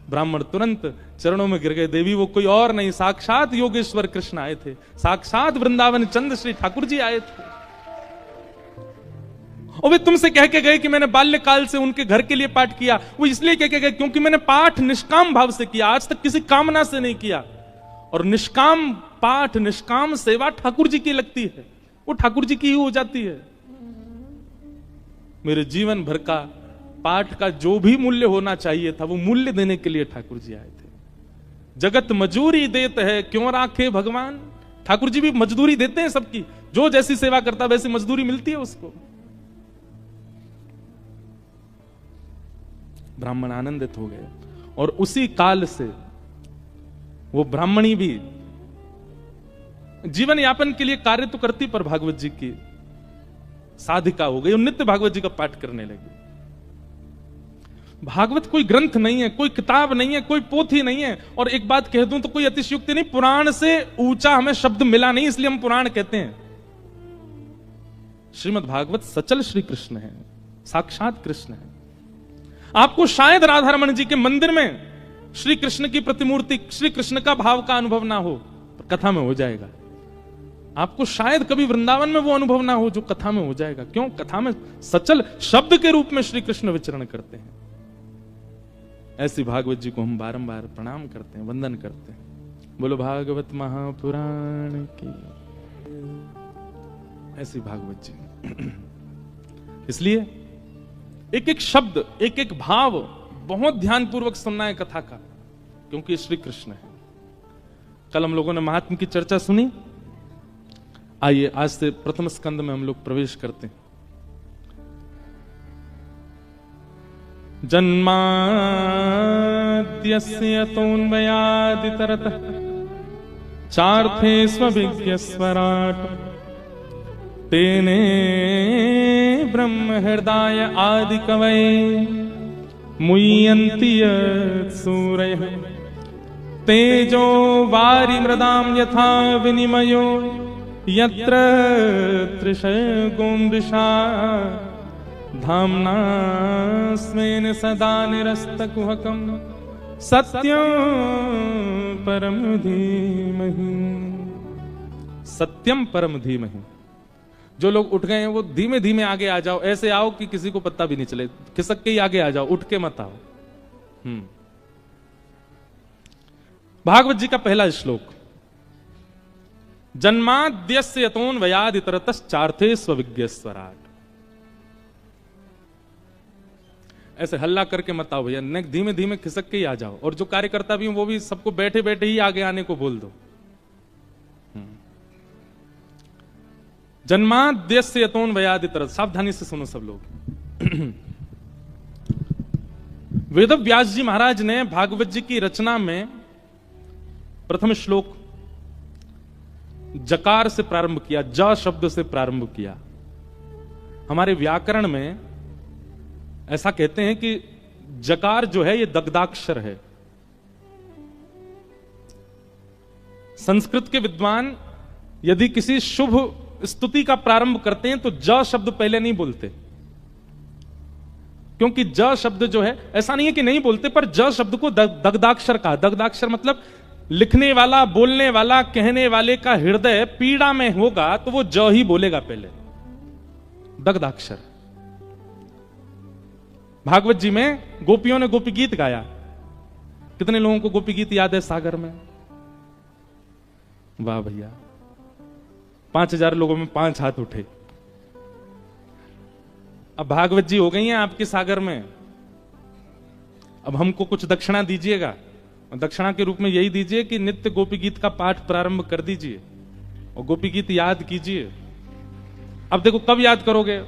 ब्राह्मण तुरंत चरणों में गिर गए। देवी वो कोई और नहीं, साक्षात योगेश्वर कृष्ण आए थे, साक्षात वृंदावन चंद्र श्री ठाकुर जी आए थे। और वे तुमसे कह के गए कि मैंने बाल्यकाल से उनके घर के लिए पाठ किया। वो इसलिए कह के गए क्योंकि मैंने पाठ निष्काम भाव से किया, आज तक किसी कामना से नहीं किया। और निष्काम पाठ, निष्काम सेवा ठाकुर जी की लगती है, वो ठाकुर जी की ही हो जाती है। मेरे जीवन भर का पाठ का जो भी मूल्य होना चाहिए था, वो मूल्य देने के लिए ठाकुर जी आए थे। जगत मजूरी देते है क्यों राखे भगवान। ठाकुर जी भी मजदूरी देते हैं सबकी, जो जैसी सेवा करता वैसी मजदूरी मिलती है उसको। ब्राह्मण आनंदित हो गए और उसी काल से वो ब्राह्मणी भी जीवन यापन के लिए कार्य तो करती, पर भागवत जी की साधिका हो गई और नित्य भागवत जी का पाठ करने लगी। भागवत कोई ग्रंथ नहीं है, कोई किताब नहीं है, कोई पोथी नहीं है। और एक बात कह दूं तो कोई अतिशयोक्ति नहीं, पुराण से ऊंचा हमें शब्द मिला नहीं, इसलिए हम पुराण कहते हैं। श्रीमद् भागवत सचल श्री कृष्ण है, साक्षात कृष्ण है। आपको शायद राधा रमण जी के मंदिर में श्री कृष्ण की प्रतिमूर्ति, श्री कृष्ण का भाव का अनुभव ना हो, पर कथा में हो जाएगा। आपको शायद कभी वृंदावन में वो अनुभव ना हो जो कथा में हो जाएगा। क्यों? कथा में सचल शब्द के रूप में श्री कृष्ण विचरण करते हैं। ऐसी भागवत जी को हम बारंबार प्रणाम करते हैं, वंदन करते हैं। बोलो भागवत महापुराण की। ऐसी भागवत जी। इसलिए एक एक शब्द, एक एक भाव बहुत ध्यानपूर्वक सुनना है कथा का, क्योंकि श्री कृष्ण है। कल हम लोगों ने महात्म की चर्चा सुनी। आइए आज से प्रथम स्कंद में हम लोग प्रवेश करते हैं। जन्माद्यस्य तोन्मयादितरतः चार्थे स्वविज्ञस्वराट तेने ब्रह्म हृदय आदि कवये मुह्यन्ति सूरयः तेजो वारि मृदां यथा विनिमयो यत्र त्रिशर्गोमृषा धाम्ना स्वेन सदा निरस्तकुहकं सत्यं परम धीमहि। सत्यम परम धीमहि। जो लोग उठ गए हैं वो धीमे धीमे आगे आ जाओ। ऐसे आओ कि किसी को पता भी नहीं चले, खिसक के ही आगे आ जाओ, उठ के मत आओ। भागवत जी का पहला श्लोक, जन्माद्यस्य यतोऽन्वयादितरतश्चार्थे स्वविज्ञस्वराट। ऐसे हल्ला करके मत आओ भैया, धीमे धीमे खिसक के ही आ जाओ। और जो कार्यकर्ता भी हैं वो भी सबको बैठे बैठे ही आगे आने को बोल दो। जन्माद्यस्य यतोऽन्वयादितरत। सावधानी से सुनो सब लोग। वेद व्यास जी महाराज ने भागवत जी की रचना में प्रथम श्लोक जकार से प्रारंभ किया, ज शब्द से प्रारंभ किया। हमारे व्याकरण में ऐसा कहते हैं कि जकार जो है ये दग्धाक्षर है। संस्कृत के विद्वान यदि किसी शुभ स्तुति का प्रारंभ करते हैं तो ज शब्द पहले नहीं बोलते, क्योंकि ज शब्द जो है, ऐसा नहीं है कि नहीं बोलते, पर ज शब्द को दग्धाक्षर कहा। दग्धाक्षर मतलब लिखने वाला, बोलने वाला, कहने वाले का हृदय पीड़ा में होगा तो वो ज ही बोलेगा पहले, दग्धाक्षर। भागवत जी में गोपियों ने गोपी गीत गाया। कितने लोगों को गोपी गीत याद है सागर में? वाह भैया, 5000 लोगों में 5 हाथ उठे। अब भागवत जी हो गई हैं आपके सागर में, अब हमको कुछ दक्षिणा दीजिएगा। दक्षिणा के रूप में यही दीजिए कि नित्य गोपी गीत का पाठ प्रारंभ कर दीजिए और गोपी गीत याद कीजिए। अब देखो कब याद करोगे,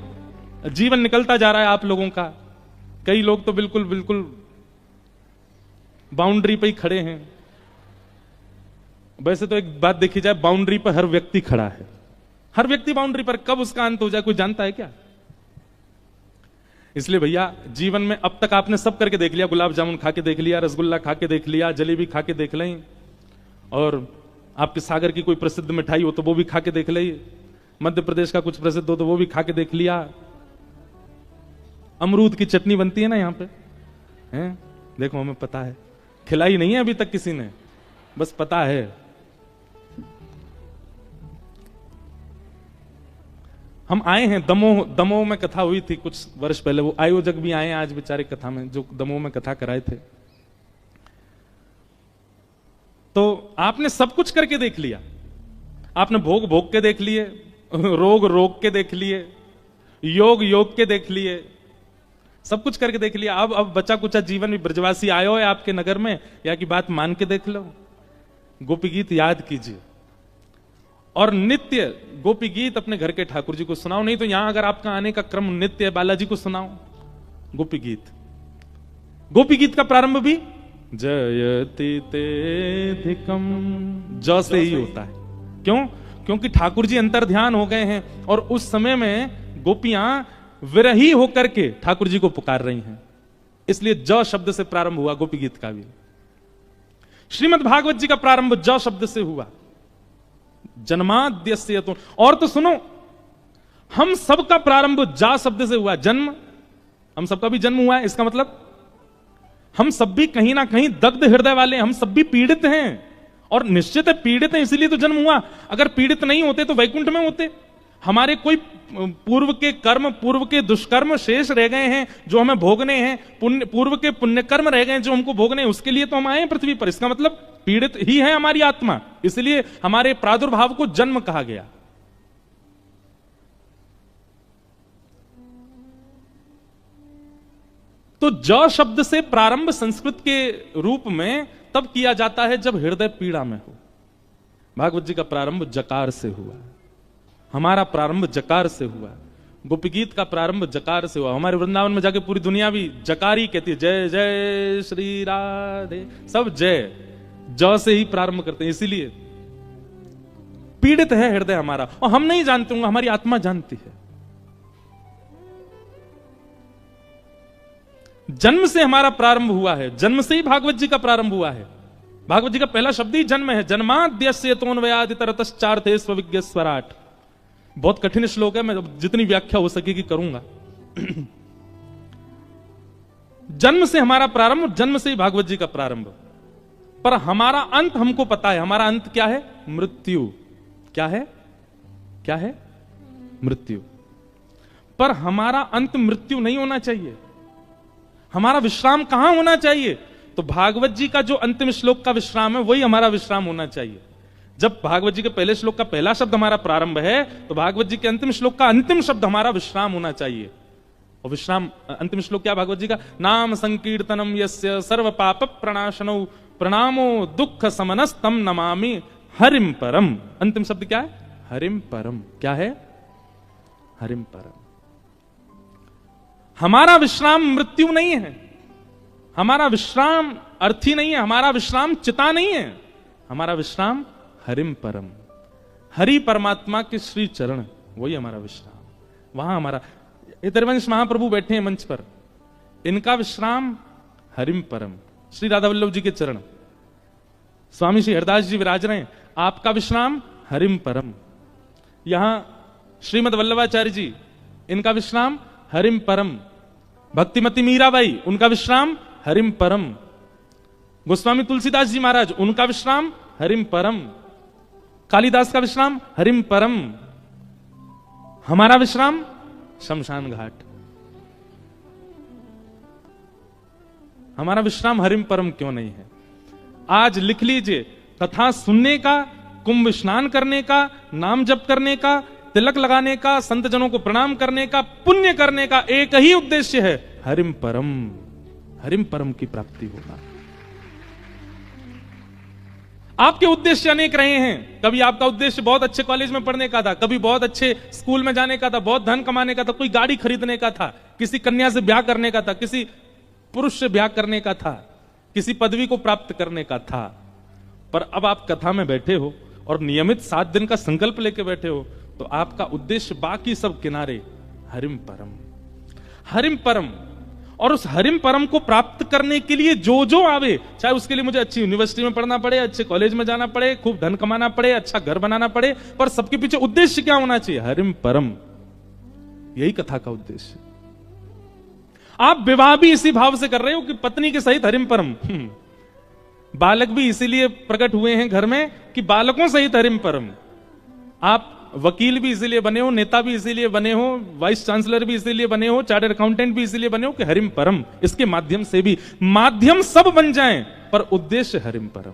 जीवन निकलता जा रहा है आप लोगों का। कई लोग तो बिल्कुल बिल्कुल बाउंड्री पे ही खड़े हैं। वैसे तो एक बात देखी जाए, बाउंड्री पर हर व्यक्ति खड़ा है, हर व्यक्ति बाउंड्री पर। कब उसका अंत हो जाए कोई जानता है क्या? इसलिए भैया जीवन में अब तक आपने सब करके देख लिया, गुलाब जामुन खा के देख लिया, रसगुल्ला खा के देख लिया, जलेबी खा के देख लें, और आपके सागर की कोई प्रसिद्ध मिठाई हो तो वो भी खा के देख लें, मध्य प्रदेश का कुछ प्रसिद्ध हो तो वो भी खा के देख लिया। अमरूद की चटनी बनती है ना यहाँ पे, हैं? देखो हमें पता है, खिलाई नहीं है अभी तक किसी ने, बस पता है। हम आए हैं दमोह, दमोह में कथा हुई थी कुछ वर्ष पहले, वो आयोजक भी आए आज बेचारे कथा में, जो दमोह में कथा कराए थे। तो आपने सब कुछ करके देख लिया, आपने भोग भोग के देख लिए, रोग रोग के देख लिए, योग योग के देख लिए, सब कुछ करके देख लिया। अब बचा कुचा जीवन भी ब्रजवासी आयो है आपके नगर में, या की बात मान के देख लो। गोपी गीत याद कीजिए और नित्य गोपी गीत अपने घर के ठाकुर जी को सुनाओ। नहीं तो यहां अगर आपका आने का क्रम नित्य है, बालाजी को सुनाओ गोपी गीत। गोपी गीत का प्रारंभ भी जयति तेधिकम ज से ही होता है। क्यों? क्योंकि ठाकुर जी अंतर ध्यान हो गए हैं और उस समय में गोपियां विरही होकर के ठाकुर जी को पुकार रही हैं, इसलिए ज शब्द से प्रारंभ हुआ गोपी गीत का भी। श्रीमद् भागवत जी का प्रारंभ ज शब्द से हुआ, जन्माद्यस्य। और तो सुनो, हम सबका प्रारंभ जा शब्द से हुआ। जन्म, हम सबका भी जन्म हुआ है, इसका मतलब हम सब भी कहीं ना कहीं दग्ध हृदय वाले, हम सब भी पीड़ित हैं, और निश्चित है पीड़ित हैं इसलिए तो जन्म हुआ। अगर पीड़ित नहीं होते तो वैकुंठ में होते। हमारे कोई पूर्व के कर्म, पूर्व के दुष्कर्म शेष रह गए हैं जो हमें भोगने हैं, पूर्व के पुण्य कर्म रह गए हैं जो हमको भोगने हैं, उसके लिए तो हम आए हैं पृथ्वी पर। इसका मतलब पीड़ित ही है हमारी आत्मा, इसलिए हमारे प्रादुर्भाव को जन्म कहा गया। तो ज शब्द से प्रारंभ संस्कृत के रूप में तब किया जाता है जब हृदय पीड़ा में हो। भागवत जी का प्रारंभ जकार से हुआ, हमारा प्रारंभ जकार से हुआ, गोपी गीत का प्रारंभ जकार से हुआ। हमारे वृंदावन में जाके पूरी दुनिया भी जकार ही कहती है, जय जय श्री राधे, सब जय ज से ही प्रारंभ करते हैं। इसीलिए पीड़ित है हृदय हमारा, और हम नहीं जानते होंगे, हमारी आत्मा जानती है। जन्म से हमारा प्रारंभ हुआ है, जन्म से ही भागवत जी का प्रारंभ हुआ है। भागवत जी का पहला शब्द ही जन्म है। जन्माद्यस्य तोन्वयादितरतश्चार्थे स्वविज्ञ स्वराट। बहुत कठिन श्लोक है, मैं जितनी व्याख्या हो सकेगी करूंगा। जन्म से हमारा प्रारंभ, जन्म से ही भागवत जी का प्रारंभ। पर हमारा अंत हमको पता है, हमारा अंत क्या है? मृत्यु। क्या है? क्या है? मृत्यु। पर हमारा अंत मृत्यु नहीं होना चाहिए। हमारा विश्राम कहां होना चाहिए? तो भागवत जी का जो अंतिम श्लोक का विश्राम है वही हमारा विश्राम होना चाहिए। जब भागवत जी के पहले श्लोक का पहला शब्द हमारा प्रारंभ है, तो भागवत जी के अंतिम श्लोक का अंतिम शब्द हमारा विश्राम होना चाहिए। और विश्राम, अंतिम श्लोक क्या भागवत जी का? नाम संकीर्तनम यस्य सर्व पाप प्रणाशनौ प्रणामो दुख समनस्तम नमामि हरिम परम। अंतिम शब्द क्या है? हरिम परम। क्या है? हरिम परम। हमारा विश्राम मृत्यु नहीं है, हमारा विश्राम अर्थी नहीं है, हमारा विश्राम चिता नहीं है, हमारा विश्राम हरिम परम, हरि परमात्मा के श्री चरण, वही हमारा विश्राम। वहां हमारा इतरवंश महाप्रभु बैठे हैं मंच पर, इनका विश्राम हरिम परम, श्री राधा वल्लभ जी के चरण। स्वामी श्री हरदास जी विराज रहे हैं, आपका विश्राम हरिम परम। यहां श्रीमद वल्लभाचार्य जी, इनका विश्राम हरिम परम। भक्तिमती मीराबाई, उनका विश्राम हरिम परम। गोस्वामी तुलसीदास जी महाराज, उनका विश्राम हरिम परम। कालिदास का विश्राम हरिम परम। हमारा विश्राम शमशान घाट। हमारा विश्राम हरिम परम क्यों नहीं है? आज लिख लीजिए, कथा सुनने का, कुंभ स्नान करने का, नाम जप करने का, तिलक लगाने का, संत जनों को प्रणाम करने का, पुण्य करने का एक ही उद्देश्य है, हरिम परम की प्राप्ति होगा। आपके उद्देश्य अनेक रहे हैं। कभी आपका उद्देश्य बहुत अच्छे कॉलेज में पढ़ने का था, कभी बहुत अच्छे स्कूल में जाने का था, बहुत धन कमाने का था, कोई गाड़ी खरीदने का था, किसी कन्या से ब्याह करने का था, किसी पुरुष से ब्याह करने का था, किसी पदवी को प्राप्त करने का था। पर अब आप कथा में बैठे हो और नियमित 7 दिन का संकल्प लेके बैठे हो, तो आपका उद्देश्य बाकी सब किनारे, हरिम परम। और उस हरिम परम को प्राप्त करने के लिए जो आवे, चाहे उसके लिए मुझे अच्छी यूनिवर्सिटी में पढ़ना पड़े, अच्छे कॉलेज में जाना पड़े, खूब धन कमाना पड़े, अच्छा घर बनाना पड़े, पर सबके पीछे उद्देश्य क्या होना चाहिए? हरिम परम। यही कथा का उद्देश्य। आप विवाह भी इसी भाव से कर रहे हो कि पत्नी के सहित हरिम परम। बालक भी इसीलिए प्रकट हुए हैं घर में कि बालकों सहित हरिम परम। आप वकील भी इसीलिए बने हो, नेता भी इसीलिए बने हो, वाइस चांसलर भी इसीलिए बने हो, चार्टर्ड अकाउंटेंट भी इसीलिए बने हो कि हरिम परम, इसके माध्यम से भी, माध्यम सब बन जाएं पर उद्देश्य हरिम परम।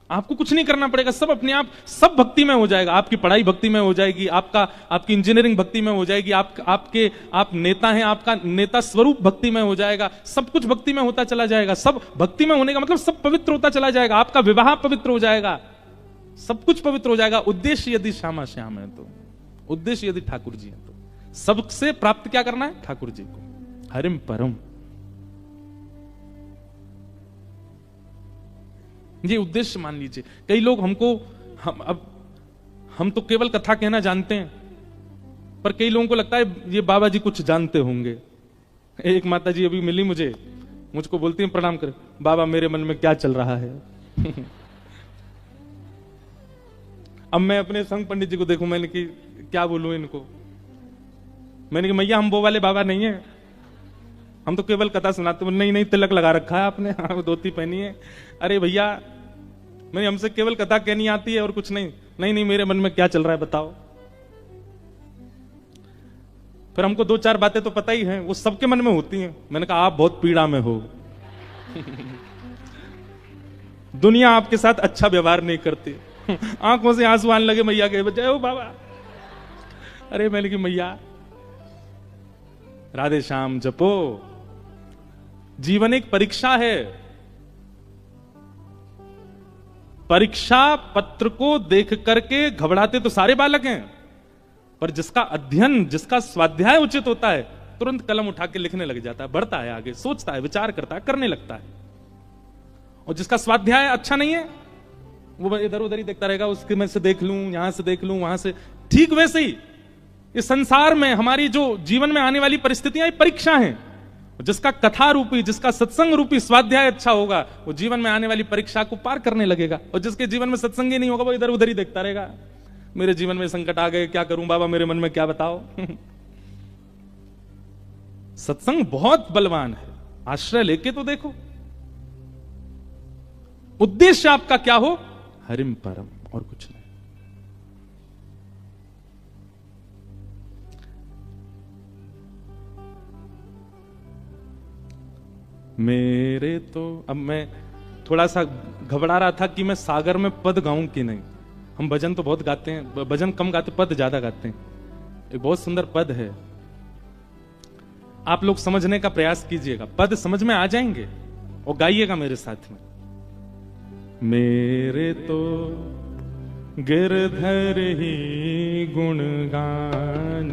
आपको कुछ नहीं करना पड़ेगा, सब अपने आप, सब भक्ति में हो जाएगा। आपकी पढ़ाई भक्ति में हो जाएगी, आपकी इंजीनियरिंग भक्ति में हो जाएगी, आप नेता हैं, आपका नेता स्वरूप भक्ति में हो जाएगा, सब कुछ भक्ति में होता चला जाएगा। सब भक्ति में होने का मतलब सब पवित्र होता चला जाएगा। आपका विवाह पवित्र हो जाएगा, सब कुछ पवित्र हो जाएगा। उद्देश्य यदि श्यामा श्याम है तो, उद्देश्य यदि ठाकुर जी है तो, सबसे प्राप्त क्या करना है? ठाकुर जी को, हरिम परम। ये उद्देश्य मान लीजिए। कई लोग हम तो केवल कथा कहना जानते हैं, पर कई लोगों को लगता है ये बाबा जी कुछ जानते होंगे। एक माता जी अभी मिली मुझको बोलती हैं, प्रणाम करें बाबा, मेरे मन में क्या चल रहा है। अब मैं अपने संग पंडित जी को देखूं, मैंने कि क्या बोलूं इनको। मैंने कि मैया हम वो वाले बाबा नहीं है, हम तो केवल कथा सुनाते। नहीं तिलक लगा रखा है आपने, हाँ धोती पहनी है। अरे भैया, मैंने हमसे केवल कथा कहनी आती है और कुछ नहीं मेरे मन में क्या चल रहा है बताओ। फिर हमको 2-4 बातें तो पता ही हैं, वो सबके मन में होती हैं। मैंने कहा आप बहुत पीड़ा में हो। दुनिया आपके साथ अच्छा व्यवहार नहीं करती। आंखों से आंसू आने लगे मैया के, जय हो बाबा। अरे मैंने कि मैया राधे श्याम जपो, जीवन एक परीक्षा है। परीक्षा पत्र को देख करके घबराते तो सारे बालक हैं, पर जिसका अध्ययन, जिसका स्वाध्याय उचित होता है, तुरंत कलम उठा के लिखने लग जाता है, बढ़ता है आगे, सोचता है, विचार करता है, करने लगता है। और जिसका स्वाध्याय अच्छा नहीं है, वो इधर उधर ही देखता रहेगा, उसके में से देख लूं, यहां से देख लूं, वहां से। ठीक वैसे ही इस संसार में हमारी जो जीवन में आने वाली परिस्थितियां परीक्षा हैं। जिसका कथा रूपी, जिसका सत्संग रूपी स्वाध्याय अच्छा होगा, वो जीवन में आने वाली परीक्षा को पार करने लगेगा। और जिसके जीवन में सत्संग ही नहीं होगा, वो इधर उधर ही देखता रहेगा। मेरे जीवन में संकट आ गए, क्या करूं बाबा, मेरे मन में क्या बताओ। सत्संग बहुत बलवान है, आश्रय लेके तो देखो। उद्देश्य आपका क्या हो? हरिम परम, और कुछ नहीं। मेरे तो, अब मैं थोड़ा सा घबरा रहा था कि मैं सागर में पद गाऊं कि नहीं। हम भजन तो बहुत गाते हैं, भजन कम गाते, पद ज्यादा गाते हैं। एक बहुत सुंदर पद है, आप लोग समझने का प्रयास कीजिएगा, पद समझ में आ जाएंगे और गाइएगा मेरे साथ में। मेरे तो गिरधर ही गुणगान,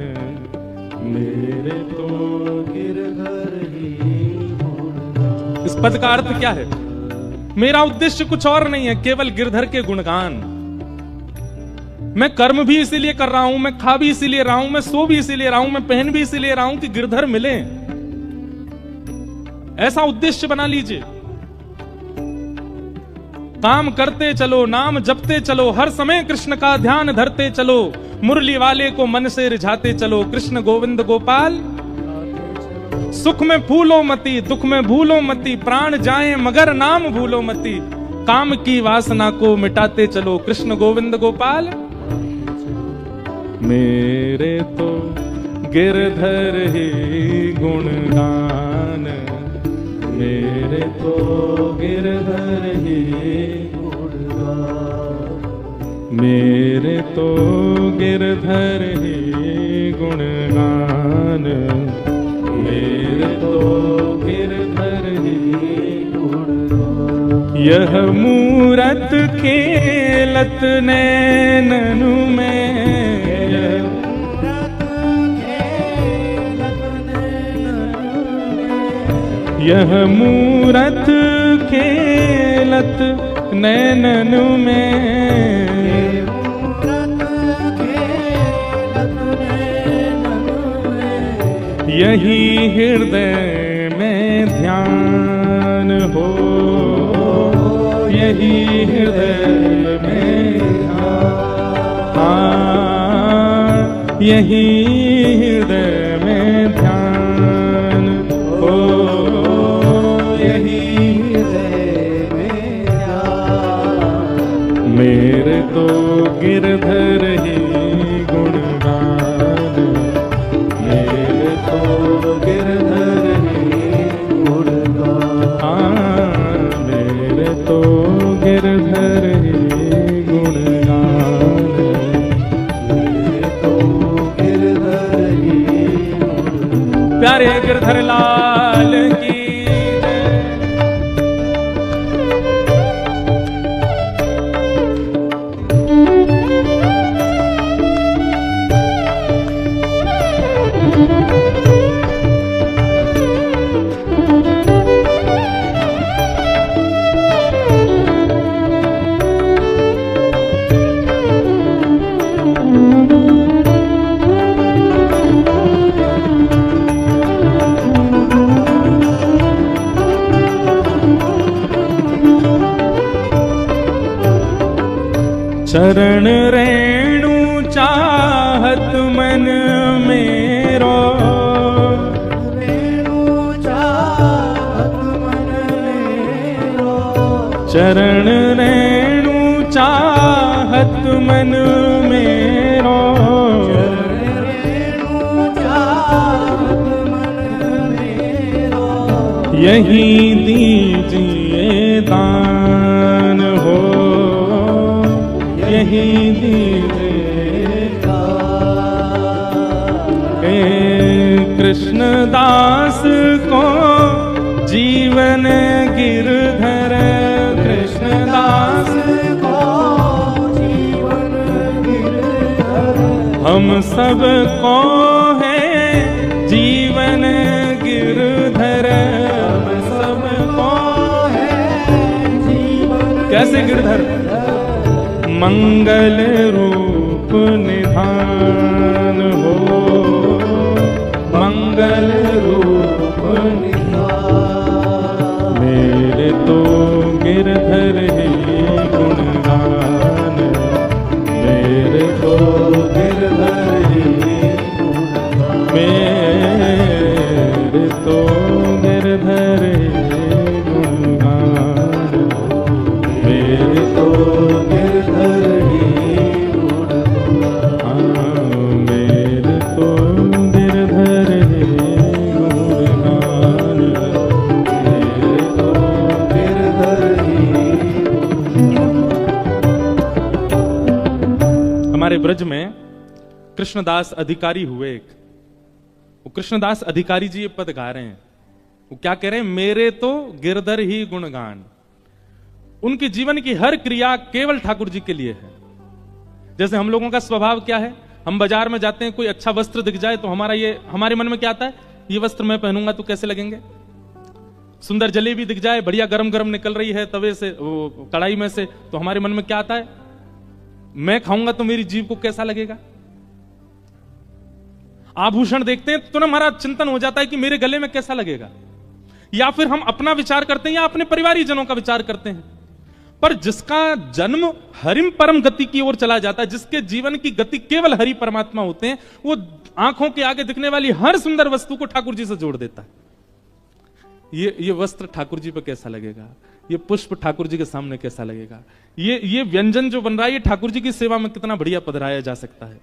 मेरे तो गिरधर ही गुणगान। इस पद का अर्थ क्या है? मेरा उद्देश्य कुछ और नहीं है, केवल गिरधर के गुणगान। मैं कर्म भी इसीलिए कर रहा हूं, मैं खा भी इसीलिए रहा हूं, मैं सो भी इसीलिए रहा हूं, मैं पहन भी इसीलिए रहा हूं कि गिरधर मिले। ऐसा उद्देश्य बना लीजिए। काम करते चलो, नाम जपते चलो, हर समय कृष्ण का ध्यान धरते चलो, मुरली वाले को मन से रिझाते चलो, कृष्ण गोविंद गोपाल। सुख में फूलो मती, दुख में भूलो मती, प्राण जाए मगर नाम भूलो मती, काम की वासना को मिटाते चलो, कृष्ण गोविंद गोपाल। मेरे तो गिरधर ही गुणगान, मेरे तो गिरधर ही गुणगान, मेरे तो गिरधर ही गुणगान, मेरे तो गिरधर ही गुणगान। यह मूरत खेलत नैननु में, यह मूरत खेलत नैननु में, यही हृदय में ध्यान हो, यही हृदय में ध्यान, यही हृदय में ध्यान हो, यही हृदय में ध्यान। मेरे तो गिरधर ही गुणगान, मेरे तो गिरधर ही गुणगान, मेरे तो गिरधर ही गुणगान, मेरे तो गिरधर ही गुणगान। प्यारे गिरधर लाल की चरण रेणु चाहत मन मेरो, रेणु चाहत मन मेरो, चरण रेणु चाहत मन मेरो, रेणु चाहत मन मेरो, यही दीजिए दान हो, यही दीजिएगा। कृष्णदास को जीवन गिरधर, कृष्णदास को जीवन गिरधर, हम सब को है जीवन गिरधर, हम सब को है जीवन। कैसे गिरधर? मंगल रूप निधान हो, मंगल रूप निधान, मेरे तो गिरधर ही गुणगान, मेरे तो गिरधर ही गुणगान, मेरे तो गिरधर ही गुणगान, मेरे तो हमारे ब्रज में कृष्णदास अधिकारी हुए एक, वो कृष्णदास अधिकारी जी ये पद गा रहे हैं। वो क्या कह रहे हैं? मेरे तो गिरधर ही गुणगान। उनके जीवन की हर क्रिया केवल ठाकुर जी के लिए है। जैसे हम लोगों का स्वभाव क्या है, हम बाजार में जाते हैं, कोई अच्छा वस्त्र दिख जाए तो हमारे मन में क्या आता है, ये वस्त्र मैं पहनूंगा तो कैसे लगेंगे। सुंदर जलेबी दिख जाए, बढ़िया गरम गरम निकल रही है तवे से, वो कढ़ाई में से, तो हमारे मन में क्या आता है, मैं खाऊंगा तो मेरी जीभ को कैसा लगेगा। आभूषण देखते हैं तो ना हमारा चिंतन हो जाता है कि मेरे गले में कैसा लगेगा। या फिर हम अपना विचार करते हैं या अपने परिवारी जनों का विचार करते हैं। पर जिसका जन्म हरिम परम गति की ओर चला जाता है, जिसके जीवन की गति केवल हरि परमात्मा होते हैं, वो आंखों के आगे दिखने वाली हर सुंदर वस्तु को ठाकुर जी से जोड़ देता है। ये वस्त्र ठाकुर जी पे कैसा लगेगा, ये पुष्प ठाकुर जी के सामने कैसा लगेगा, ये व्यंजन जो बन रहा है ये ठाकुर जी की सेवा में कितना बढ़िया पधराया जा सकता है।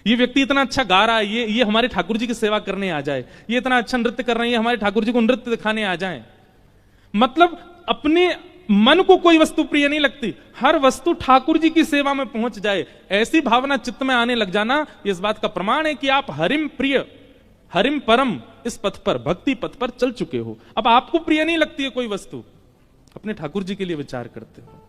ये व्यक्ति इतना अच्छा गा रहा है, ये हमारे ठाकुर जी की सेवा करने आ जाए, ये इतना अच्छा नृत्य कर रहे हैं, ये हमारे ठाकुर जी को नृत्य दिखाने आ जाए। मतलब अपने मन को कोई वस्तु प्रिय नहीं लगती, हर वस्तु ठाकुर जी की सेवा में पहुंच जाए, ऐसी भावना चित्त में आने लग जाना, इस बात का प्रमाण है कि आप हरिम प्रिय हरिम परम इस पथ पर, भक्ति पथ पर चल चुके हो। अब आपको प्रिय नहीं लगती है कोई वस्तु, अपने ठाकुर जी के लिए विचार करते हो।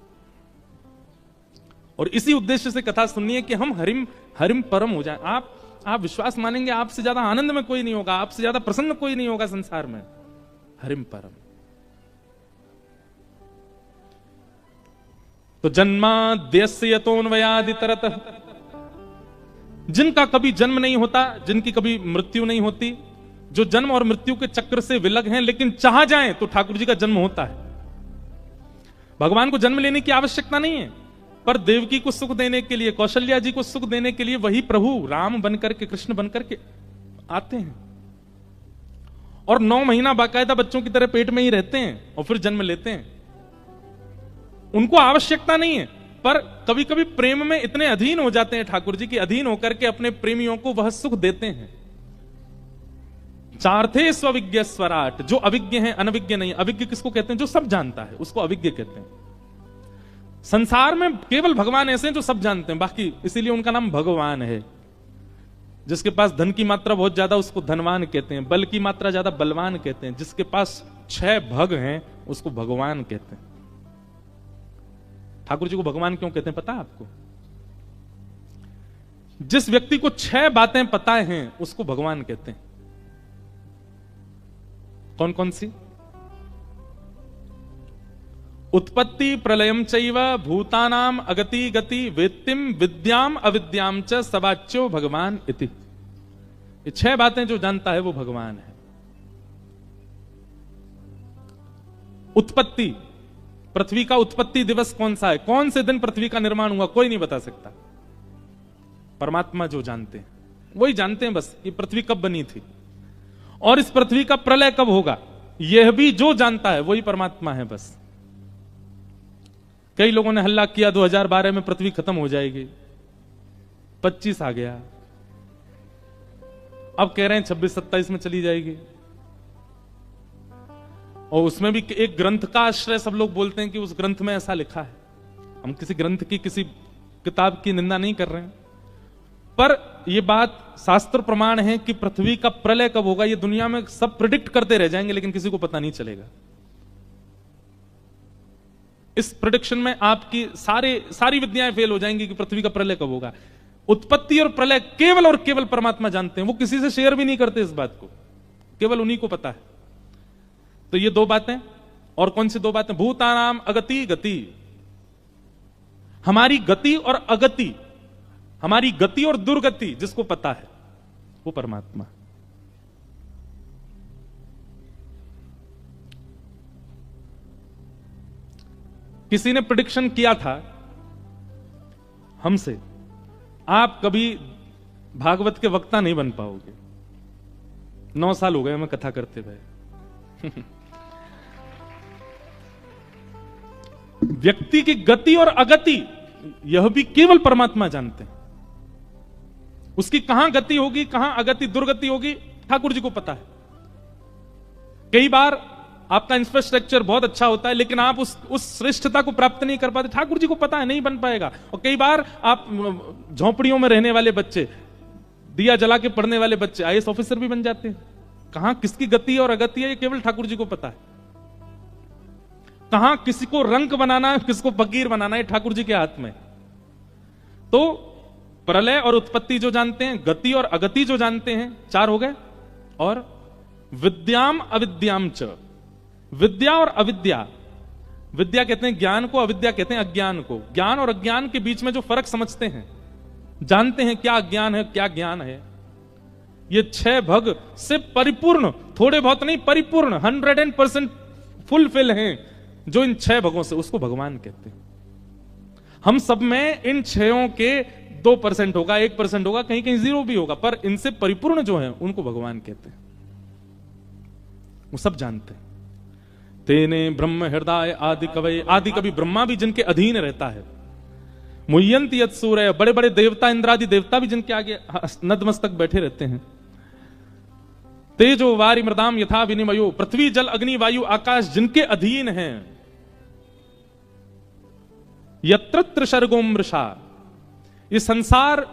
और इसी उद्देश्य से कथा सुननी है कि हम हरिम हरिम परम हो जाएं। आप विश्वास मानेंगे आपसे ज्यादा आनंद में कोई नहीं होगा, आपसे ज्यादा प्रसन्न कोई नहीं होगा संसार में। हरिम परम। तो जन्माद्यस्य यतोऽन्वयादितरतः, जिनका कभी जन्म नहीं होता, जिनकी कभी मृत्यु नहीं होती, जो जन्म और मृत्यु के चक्र से विलग हैं, लेकिन चाह जाएं तो ठाकुर जी का जन्म होता है। भगवान को जन्म लेने की आवश्यकता नहीं है, पर देवकी को सुख देने के लिए, कौशल्या जी को सुख देने के लिए वही प्रभु राम बनकर के, कृष्ण बनकर के आते हैं और 9 महीना बाकायदा बच्चों की तरह पेट में ही रहते हैं और फिर जन्म लेते हैं। उनको आवश्यकता नहीं है, पर कभी कभी प्रेम में इतने अधीन हो जाते हैं ठाकुर जी की, अधीन होकर के अपने प्रेमियों को वह सुख देते हैं। चार्थे स्वविज्ञ स्वराट, जो अविज्ञ है, अनविज्ञ नहीं। अविज्ञ किसको कहते हैं? जो सब जानता है, उसको अविज्ञ कहते हैं। संसार में केवल भगवान ऐसे हैं जो सब जानते हैं, बाकी इसीलिए उनका नाम भगवान है। जिसके पास धन की मात्रा बहुत ज्यादा उसको धनवान कहते हैं, बल की मात्रा ज्यादा बलवान कहते हैं, जिसके पास 6 भग हैं उसको भगवान कहते हैं। ठाकुर जी को भगवान क्यों कहते हैं पता है आपको? जिस व्यक्ति को 6 बातें पता हैं उसको भगवान कहते हैं। कौन कौन सी? उत्पत्ति प्रलयम चैव भूतानाम अगति गति वेत्तिम विद्याम अविद्याम च सवाच्यो भगवान इति। ये 6 बातें जो जानता है वो भगवान है। उत्पत्ति, पृथ्वी का उत्पत्ति दिवस कौन सा है, कौन से दिन पृथ्वी का निर्माण हुआ, कोई नहीं बता सकता। परमात्मा जो जानते हैं वही जानते हैं बस, ये पृथ्वी कब बनी थी और इस पृथ्वी का प्रलय कब होगा, यह भी जो जानता है वही परमात्मा है बस। कई लोगों ने हल्ला किया 2012 में पृथ्वी खत्म हो जाएगी, 25 आ गया, अब कह रहे हैं 26-27 में चली जाएगी। और उसमें भी एक ग्रंथ का आश्रय सब लोग बोलते हैं कि उस ग्रंथ में ऐसा लिखा है। हम किसी ग्रंथ की, किसी किताब की निंदा नहीं कर रहे हैं, पर यह बात शास्त्र प्रमाण है कि पृथ्वी का प्रलय कब होगा ये दुनिया में सब प्रिडिक्ट करते रह जाएंगे, लेकिन किसी को पता नहीं चलेगा। इस प्रिडिक्शन में आपकी सारी विद्याएं फेल हो जाएंगी कि पृथ्वी का प्रलय कब होगा। उत्पत्ति और प्रलय केवल और केवल परमात्मा जानते हैं, वो किसी से शेयर भी नहीं करते इस बात को, केवल उन्हीं को पता है। तो ये 2 बातें, और कौन सी 2 बातें? भूतानाम अगति गति, हमारी गति और अगति, हमारी गति और दुर्गति जिसको पता है वो परमात्मा। किसी ने प्रेडिक्शन किया था हमसे, आप कभी भागवत के वक्ता नहीं बन पाओगे। 9 साल हो गए हमें कथा करते हुए। व्यक्ति की गति और अगति यह भी केवल परमात्मा जानते हैं। उसकी कहां गति होगी, कहां अगति दुर्गति होगी, ठाकुर जी को पता है। कई बार आपका इंफ्रास्ट्रक्चर बहुत अच्छा होता है लेकिन आप उस श्रेष्ठता को प्राप्त नहीं कर पाते, ठाकुर जी को पता है नहीं बन पाएगा। और कई बार आप झोंपड़ियों में रहने वाले बच्चे, दिया जला के पढ़ने वाले बच्चे IAS ऑफिसर भी बन जाते हैं। कहां किसकी गति और अगति है ये केवल ठाकुर जी को पता है। कहां किसी को रंक बनाना, किसको फकीर बनाना है ठाकुर जी के हाथ में। तो प्रलय और उत्पत्ति जो जानते हैं, गति और अगति जो जानते हैं, 4 हो गए। और विद्याम अविद्याम च, विद्या और अविद्या, विद्या कहते हैं ज्ञान को, अविद्या कहते हैं अज्ञान को। ज्ञान और अज्ञान के बीच में जो फर्क समझते हैं, जानते हैं क्या अज्ञान है क्या ज्ञान है। ये 6 भग से परिपूर्ण, थोड़े बहुत नहीं, परिपूर्ण 100% फुलफिल हैं जो इन 6 भगों से, उसको भगवान कहते हैं। हम सब में इन 6 के 2% होगा, 1% होगा, कहीं कहीं 0 भी होगा, पर इनसे परिपूर्ण जो है उनको भगवान कहते हैं। वो सब जानते हैं। तेने ब्रह्म हृदय आदि कवि, आदि कवि ब्रह्मा भी जिनके अधीन रहता है, मुह्यंती यत् सूर्य, बड़े बड़े देवता, इंद्रादि देवता भी जिनके आगे नतमस्तक बैठे रहते हैं। तेजो वारि मृदाम यथा विनिमयो, पृथ्वी जल अग्नि वायु आकाश जिनके अधीन हैं। यत्र सर्गो मृषा, ये संसार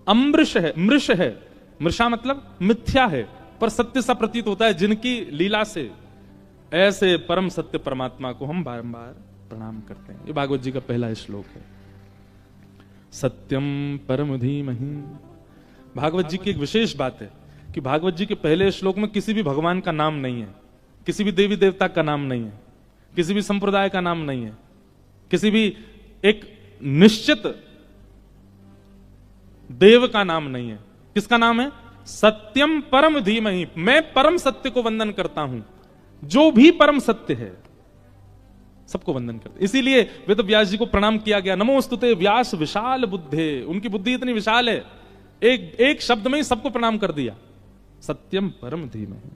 अमृष है, मृष है। मृषा मतलब मिथ्या है पर सत्य सा प्रतीत होता है जिनकी लीला से। ऐसे परम सत्य परमात्मा को हम बारंबार प्रणाम करते हैं। ये भागवत जी का पहला श्लोक है। सत्यम परम धीमहि। भागवत जी की एक विशेष बात है कि भागवत जी के पहले श्लोक में किसी भी भगवान का नाम नहीं है, किसी भी देवी देवता का नाम नहीं है, किसी भी संप्रदाय का नाम नहीं है, किसी भी एक निश्चित देव का नाम नहीं है। किसका नाम है? सत्यम परम धीमहि। मैं परम सत्य को वंदन करता हूं, जो भी परम सत्य है सबको वंदन करते। इसीलिए वेद व्यास जी को प्रणाम किया गया। नमोस्तुते व्यास विशाल बुद्धे। उनकी बुद्धि इतनी विशाल है, एक शब्द में ही सबको प्रणाम कर दिया। सत्यम परम धीमहि।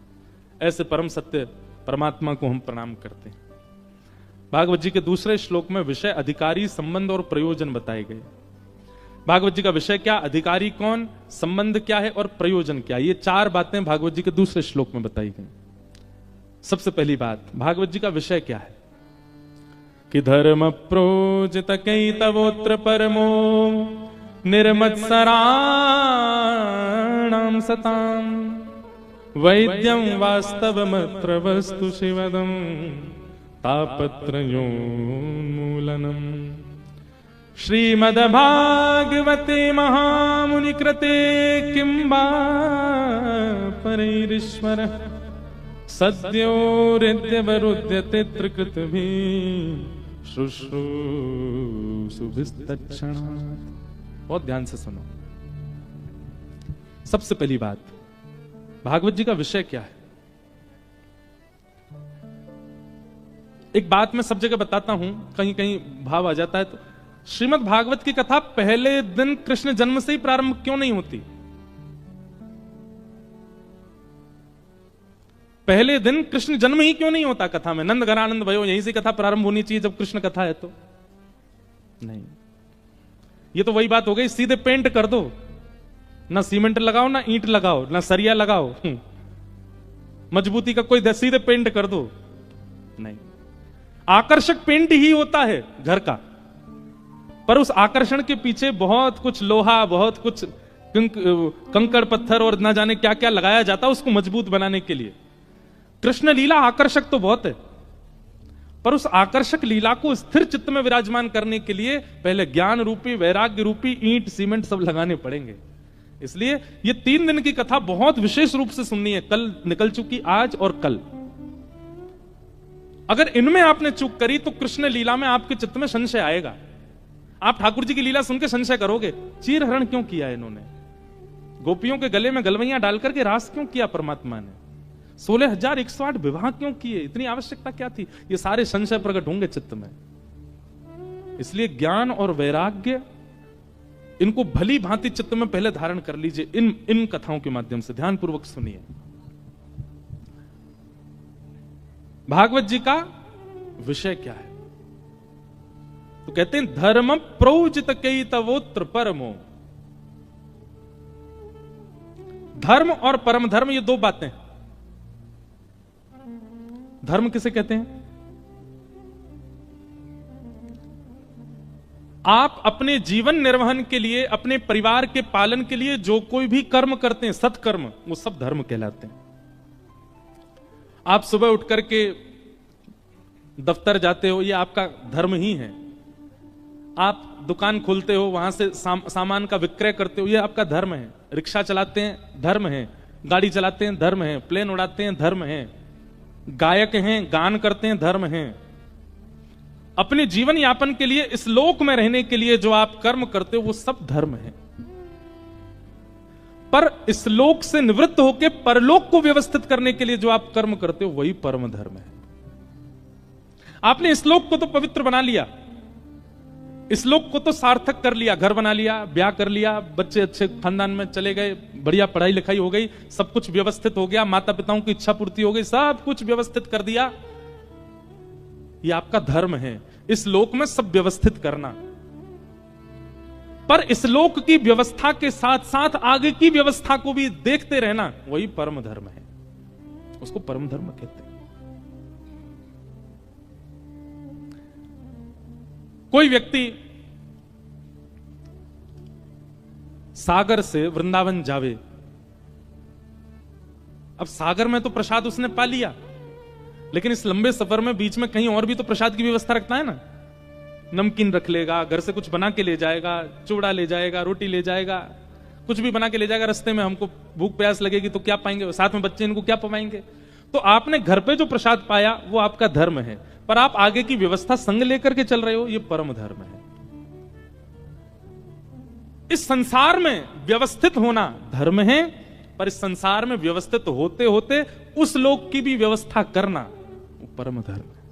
ऐसे परम सत्य परमात्मा को हम प्रणाम करते हैं। भागवत जी के दूसरे श्लोक में विषय, अधिकारी, संबंध और प्रयोजन बताए गए। भागवत जी का विषय क्या, अधिकारी कौन, संबंध क्या है और प्रयोजन क्या है, ये चार बातें भागवत जी के दूसरे श्लोक में बताई गई। सबसे पहली बात, भागवत जी का विषय क्या है कि धर्म प्रोजित कैतवोत्र परमो निर्मत्सराणाम सताम वैद्यम वास्तवमत्र वस्तु शिवदम तापत्रयोन्मूलनम। श्रीमद्भागवते महामुनि कृते किं वा परैरीश्वर सद्यो हृद्यवरुध्यते त्रिकृतभिः शुश्रूषुभिस्तत्क्षणात्। बहुत ध्यान से सुनो। सबसे पहली बात, भागवत जी का विषय क्या है। एक बात मैं सब जगह बताता हूं, कहीं कहीं भाव आ जाता है। तो श्रीमद् भागवत की कथा पहले दिन कृष्ण जन्म से ही प्रारंभ क्यों नहीं होती? पहले दिन कृष्ण जन्म ही क्यों नहीं होता कथा में? नंद घरानंद भयो, यहीं से कथा प्रारंभ होनी चाहिए जब कृष्ण कथा है तो। नहीं, ये तो वही बात हो गई, सीधे पेंट कर दो, ना सीमेंट लगाओ, ना ईंट लगाओ, ना सरिया लगाओ, मजबूती का कोई, सीधे पेंट कर दो। नहीं, आकर्षक पेंट ही होता है घर का, पर उस आकर्षण के पीछे बहुत कुछ लोहा, बहुत कुछ कंकड़ पत्थर और ना जाने क्या क्या लगाया जाता है उसको मजबूत बनाने के लिए। कृष्ण लीला आकर्षक तो बहुत है, पर उस आकर्षक लीला को स्थिर चित्त में विराजमान करने के लिए पहले ज्ञान रूपी, वैराग्य रूपी ईंट सीमेंट सब लगाने पड़ेंगे। इसलिए ये 3 दिन की कथा बहुत विशेष रूप से सुननी है। कल निकल चुकी, आज और कल। अगर इनमें आपने चूक करी तो कृष्ण लीला में आपके चित्त में संशय आएगा। आप ठाकुर जी की लीला सुन के संशय करोगे, चीर हरण क्यों किया इन्होंने, गोपियों के गले में गलवैयां डालकर के रास क्यों किया परमात्मा ने, 16,108 विवाह क्यों किए, इतनी आवश्यकता क्या थी? ये सारे संशय प्रकट होंगे चित्त में। इसलिए ज्ञान और वैराग्य इनको भली भांति चित्त में पहले धारण कर लीजिए। इन कथाओं के माध्यम से ध्यानपूर्वक सुनिए। भागवत जी का विषय क्या है? तो कहते हैं धर्म प्रोजित कैतवोत्र परमो। धर्म और परम धर्म, ये 2 बातें। धर्म किसे कहते हैं? आप अपने जीवन निर्वहन के लिए, अपने परिवार के पालन के लिए जो कोई भी कर्म करते हैं, सत्कर्म, वो सब धर्म कहलाते हैं। आप सुबह उठ करके दफ्तर जाते हो, ये आपका धर्म ही है। आप दुकान खोलते हो, वहां से सामान का विक्रय करते हो, ये आपका धर्म है। रिक्शा चलाते हैं, धर्म है। गाड़ी चलाते हैं, धर्म है। प्लेन उड़ाते हैं, धर्म है। गायक हैं, गान करते हैं, धर्म है। अपने जीवन यापन के लिए, इस लोक में रहने के लिए जो आप कर्म करते हो वो सब धर्म है। पर इस लोक से निवृत्त होकर परलोक को व्यवस्थित करने के लिए जो आप कर्म करते हो वही परम धर्म है। आपने इस लोक को तो पवित्र बना लिया, इस लोक को तो सार्थक कर लिया, घर बना लिया, ब्याह कर लिया, बच्चे अच्छे खानदान में चले गए, बढ़िया पढ़ाई लिखाई हो गई, सब कुछ व्यवस्थित हो गया, माता पिताओं की इच्छा पूर्ति हो गई, सब कुछ व्यवस्थित कर दिया। ये आपका धर्म है, इस लोक में सब व्यवस्थित करना। पर इस लोक की व्यवस्था के साथ साथ आगे की व्यवस्था को भी देखते रहना, वही परम धर्म है। उसको परम धर्म कहते हैं। कोई व्यक्ति सागर से वृंदावन जावे, अब सागर में तो प्रसाद उसने पा लिया, लेकिन इस लंबे सफर में बीच में कहीं और भी तो प्रसाद की व्यवस्था रखता है ना। नमकीन रख लेगा, घर से कुछ बना के ले जाएगा, चूड़ा ले जाएगा, रोटी ले जाएगा, कुछ भी बना के ले जाएगा। रास्ते में हमको भूख प्यास लगेगी तो क्या पाएंगे, साथ में बच्चे इनको क्या पवाएंगे। तो आपने घर पे जो प्रसाद पाया वो आपका धर्म है, पर आप आगे की व्यवस्था संग लेकर के चल रहे हो, ये परम धर्म है। इस संसार में व्यवस्थित होना धर्म है, पर इस संसार में व्यवस्थित होते होते उस लोक की भी व्यवस्था करना वो परम धर्म है।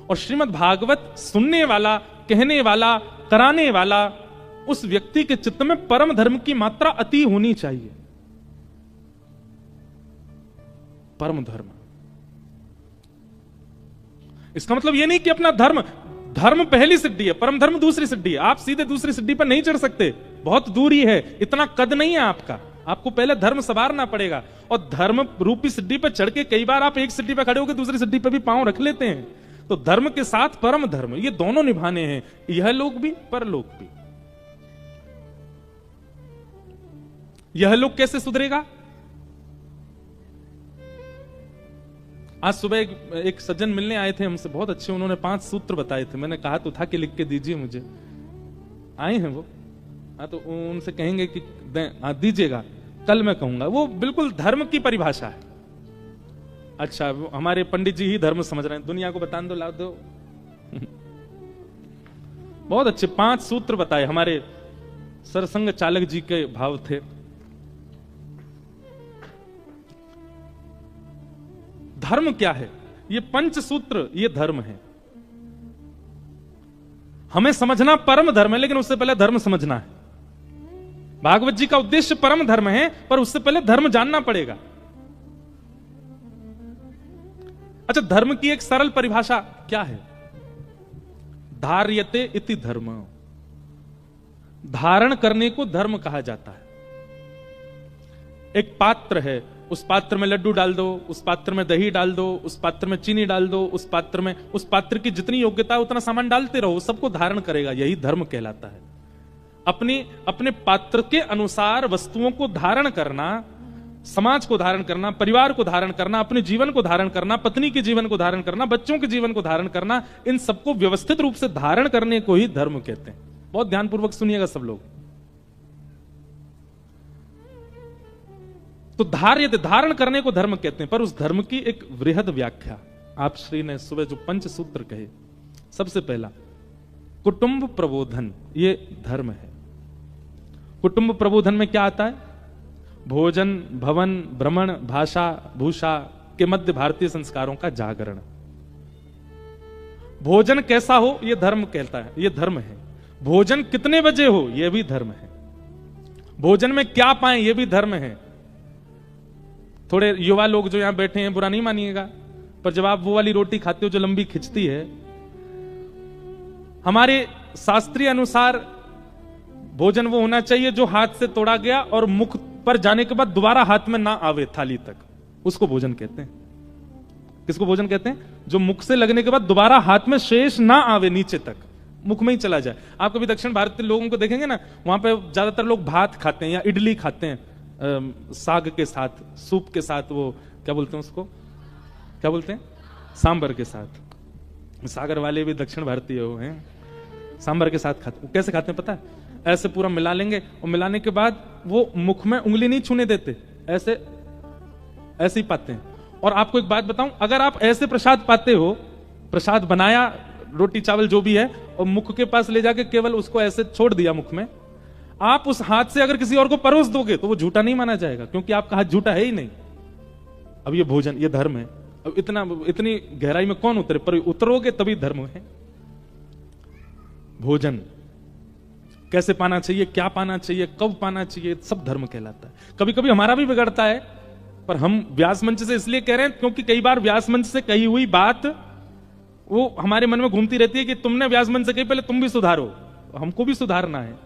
और श्रीमद् भागवत सुनने वाला, कहने वाला, कराने वाला उस व्यक्ति के चित्त में परम धर्म की मात्रा अति होनी चाहिए। परम धर्म, इसका मतलब यह नहीं कि अपना धर्म पहली सिद्धि है, परम धर्म दूसरी सिद्धि है। आप सीधे दूसरी सिद्धि पर नहीं चढ़ सकते, बहुत दूरी है, इतना कद नहीं है आपका। आपको पहले धर्म संवारना पड़ेगा, और धर्म रूपी सिद्धि पर चढ़ के कई बार आप एक सिद्धि पर खड़े होकर दूसरी सिद्धि पर भी पांव रख लेते हैं। तो धर्म के साथ परम धर्म, ये दोनों निभाने हैं, यह लोक भी परलोक भी। यह लोक कैसे सुधरेगा? आज सुबह एक सज्जन मिलने आए थे हमसे, बहुत अच्छे, उन्होंने 5 सूत्र बताए थे। मैंने कहा तो था कि लिख के दीजिए मुझे। आए हैं वो, हाँ, तो उनसे कहेंगे कि दीजिएगा, कल मैं कहूंगा। वो बिल्कुल धर्म की परिभाषा है। अच्छा, हमारे पंडित जी ही धर्म समझ रहे हैं, दुनिया को बता दो, ला दो। बहुत अच्छे 5 सूत्र बताए, हमारे सरसंग चालक जी के भाव थे। धर्म क्या है? ये 5 सूत्र, ये धर्म है। हमें समझना परम धर्म है, लेकिन उससे पहले धर्म समझना है। भागवत जी का उद्देश्य परम धर्म है, पर उससे पहले धर्म जानना पड़ेगा। अच्छा, धर्म की एक सरल परिभाषा क्या है? धार्यते इति धर्म, धारण करने को धर्म कहा जाता है। एक पात्र है, उस पात्र में लड्डू डाल दो, उस पात्र में दही डाल दो, उस पात्र में चीनी डाल दो, उस पात्र की जितनी योग्यता है उतना सामान डालते रहो, सबको धारण करेगा, यही धर्म कहलाता है। अपने पात्र के अनुसार वस्तुओं को धारण करना, समाज को धारण करना, परिवार को धारण करना, अपने जीवन को धारण करना, पत्नी के जीवन को धारण करना, बच्चों के जीवन को धारण करना, इन सबको व्यवस्थित रूप से धारण करने को ही धर्म कहते हैं। बहुत ध्यानपूर्वक सुनिएगा सब लोग। तो धारण करने को धर्म कहते हैं, पर उस धर्म की एक वृहद व्याख्या आप श्री ने सुबह जो 5 सूत्र कहे, सबसे पहला कुटुंब प्रबोधन, ये धर्म है। कुटुंब प्रबोधन में क्या आता है? भोजन, भवन, भ्रमण, भाषा, भूषा के मध्य भारतीय संस्कारों का जागरण। भोजन कैसा हो, यह धर्म कहता है, यह धर्म है। भोजन कितने बजे हो, यह भी धर्म है। भोजन में क्या पाएं, यह भी धर्म है। थोड़े युवा लोग जो यहां बैठे हैं, बुरा नहीं मानिएगा, पर जब आप वो वाली रोटी खाते हो जो लंबी खिंचती है, हमारे शास्त्रीय अनुसार भोजन वो होना चाहिए जो हाथ से तोड़ा गया और मुख पर जाने के बाद दोबारा हाथ में ना आवे थाली तक, उसको भोजन कहते हैं। किसको भोजन कहते हैं? जो मुख से लगने के बाद दोबारा हाथ में शेष ना आवे, नीचे तक मुख में ही चला जाए। आप कभी दक्षिण भारतीय लोगों को देखेंगे ना, वहां पे ज्यादातर लोग भात खाते हैं या इडली खाते हैं, साग के साथ, सूप के साथ, वो क्या बोलते हैं उसको, क्या बोलते हैं, सांबर के साथ। सागर वाले भी दक्षिण भारतीय हो हैं, सांबर के साथ खाते। कैसे खाते हैं पता है? ऐसे पूरा मिला लेंगे, और मिलाने के बाद वो मुख में उंगली नहीं छूने देते, ऐसे ही पाते हैं। और आपको एक बात बताऊं, अगर आप ऐसे प्रसाद पाते हो, प्रसाद बनाया, रोटी चावल जो भी है, और मुख के पास ले जाके केवल उसको ऐसे छोड़ दिया मुख में, आप उस हाथ से अगर किसी और को परोस दोगे तो वो झूठा नहीं माना जाएगा, क्योंकि आपका हाथ झूठा है ही नहीं। अब ये भोजन, ये धर्म है। अब इतनी गहराई में कौन उतरे, पर उतरोगे तभी धर्म है। भोजन कैसे पाना चाहिए, क्या पाना चाहिए, कब पाना चाहिए, सब धर्म कहलाता है। कभी कभी हमारा भी बिगड़ता है, पर हम व्यास मंच से इसलिए कह रहे हैं क्योंकि कई बार व्यास मंच से कही हुई बात वो हमारे मन में घूमती रहती है कि तुमने व्यास मंच से कही, पहले तुम भी सुधारो। हमको भी सुधारना है।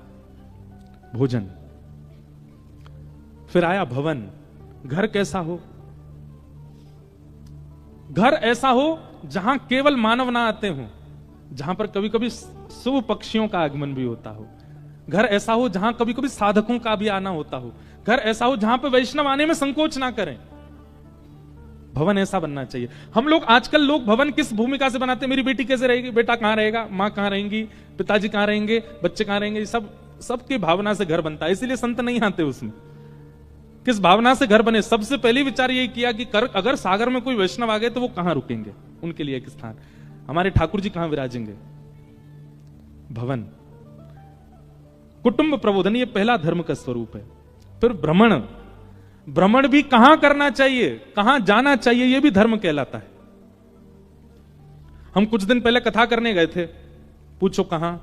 भोजन, फिर आया भवन। घर कैसा हो? घर ऐसा हो जहां केवल मानव ना आते हो, जहां पर कभी कभी शुभ पक्षियों का आगमन भी होता हो। घर ऐसा हो जहां कभी कभी साधकों का भी आना होता हो। घर ऐसा हो जहां पर वैष्णव आने में संकोच ना करें। भवन ऐसा बनना चाहिए। हम लोग आजकल लोग भवन किस भूमिका से बनाते हैं? मेरी बेटी कैसे रहेगी, बेटा कहां रहेगा, मां कहां रहेंगी, पिताजी कहां रहेंगे, बच्चे कहां रहेंगे, सबकी भावना से घर बनता है। इसीलिए संत नहीं आते उसमें। किस भावना से घर बने? सबसे पहले विचार यही किया कि अगर सागर में कोई वैष्णव आ गए तो वो कहां रुकेंगे, उनके लिए एक स्थान। हमारे ठाकुर जी कहां विराजेंगे? भवन। कुटुंब प्रबोधन, ये पहला धर्म का स्वरूप है। फिर भ्रमण। भ्रमण भी कहां करना चाहिए, कहां जाना चाहिए, यह भी धर्म कहलाता है। हम कुछ दिन पहले कथा करने गए थे। पूछो कहां?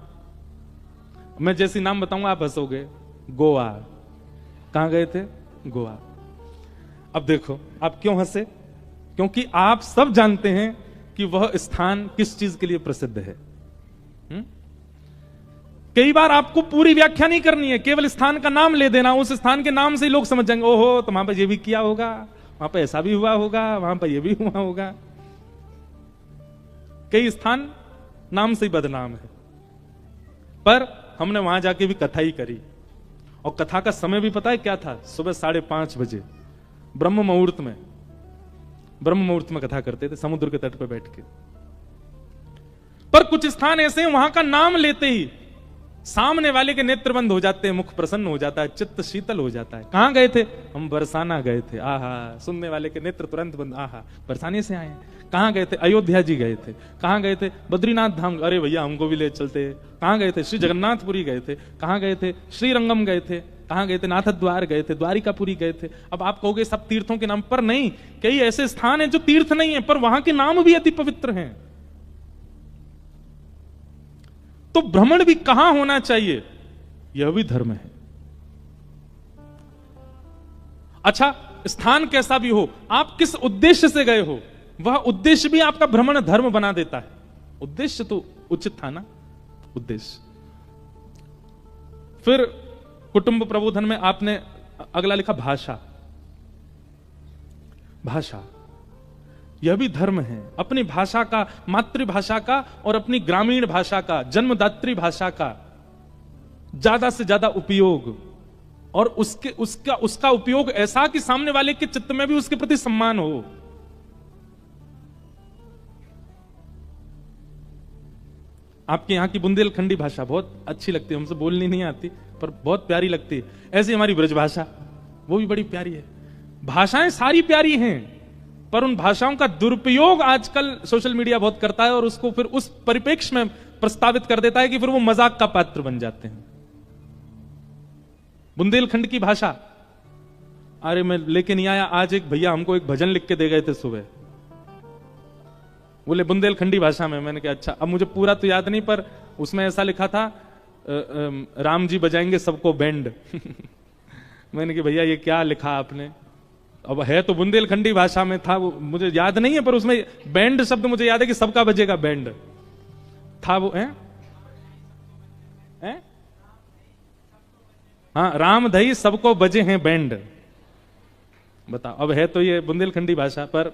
मैं जैसी नाम बताऊंगा आप हंसोगे। गोवा। कहां गए थे? गोवा। अब देखो आप क्यों हंसे? क्योंकि आप सब जानते हैं कि वह स्थान किस चीज के लिए प्रसिद्ध है। कई बार आपको पूरी व्याख्या नहीं करनी है, केवल स्थान का नाम ले देना। उस स्थान के नाम से ही लोग समझ जाएंगे, ओहो तो वहां पर ये भी किया होगा, वहां पर ऐसा भी हुआ होगा, वहां पर ये भी हुआ होगा। कई स्थान नाम से ही बदनाम है। पर हमने वहां जाके भी कथा ही करी, और कथा का समय भी पता है क्या था? सुबह 5:30 बजे ब्रह्म मुहूर्त में कथा करते थे समुद्र के तट पर बैठ के। पर कुछ स्थान ऐसे हैं, वहां का नाम लेते ही सामने वाले के नेत्र बंद हो जाते हैं, मुख प्रसन्न हो जाता है, चित्त शीतल हो जाता है। कहां गए थे? हम बरसाना गए थे। आहा, सुनने वाले के नेत्र तुरंत बंद। आहा, बरसाने से आए हैं। कहां गए थे? अयोध्या जी गए थे। कहां गए थे? बद्रीनाथ धाम। अरे भैया हमको भी ले चलते। कहां गए थे? श्री जगन्नाथपुरी गए थे। कहां गए थे? श्रीरंगम गए थे। कहां गए थे? नाथद्वार गए थे, द्वारिकापुरी गए थे। अब आप कहोगे सब तीर्थों के नाम पर, नहीं, कई ऐसे स्थान हैं जो तीर्थ नहीं है पर वहां के नाम भी अति पवित्र हैं। तो भ्रमण भी कहां होना चाहिए, यह भी धर्म है। अच्छा, स्थान कैसा भी हो, आप किस उद्देश्य से गए हो, वह उद्देश्य भी आपका भ्रमण धर्म बना देता है। उद्देश्य तो उचित था ना, उद्देश्य। फिर कुटुंब प्रबोधन में आपने अगला लिखा भाषा। भाषा यह भी धर्म है। अपनी भाषा का, मातृभाषा का और अपनी ग्रामीण भाषा का, जन्मदात्री भाषा का ज्यादा से ज्यादा उपयोग, और उसका उपयोग ऐसा कि सामने वाले के चित्त में भी उसके प्रति सम्मान हो। आपके यहां की बुंदेलखंडी भाषा बहुत अच्छी लगती है, हमसे बोलनी नहीं आती पर बहुत प्यारी लगती है। ऐसी हमारी ब्रज भाषा, वो भी बड़ी प्यारी है। भाषाएं सारी प्यारी हैं, पर उन भाषाओं का दुरुपयोग आजकल सोशल मीडिया बहुत करता है और उसको फिर उस परिप्रेक्ष्य में प्रस्तावित कर देता है कि फिर वो मजाक का पात्र बन जाते हैं। बुंदेलखंड की भाषा, अरे मैं लेके नहीं आया, आज एक भैया हमको एक भजन लिख के दे गए थे सुबह, बोले बुंदेलखंडी भाषा में। मैंने कहा अच्छा। अब मुझे पूरा तो याद नहीं, पर उसमें ऐसा लिखा था राम जी बजाएंगे सबको बैंड। मैंने कहा भैया ये क्या लिखा आपने? अब है तो बुंदेलखंडी भाषा में था, वो मुझे याद नहीं है, पर उसमें बैंड शब्द मुझे याद है कि सबका बजेगा बैंड था वो है? हाँ, राम धई सबको बजे हैं बैंड। बताओ, अब है तो ये बुंदेलखंडी भाषा पर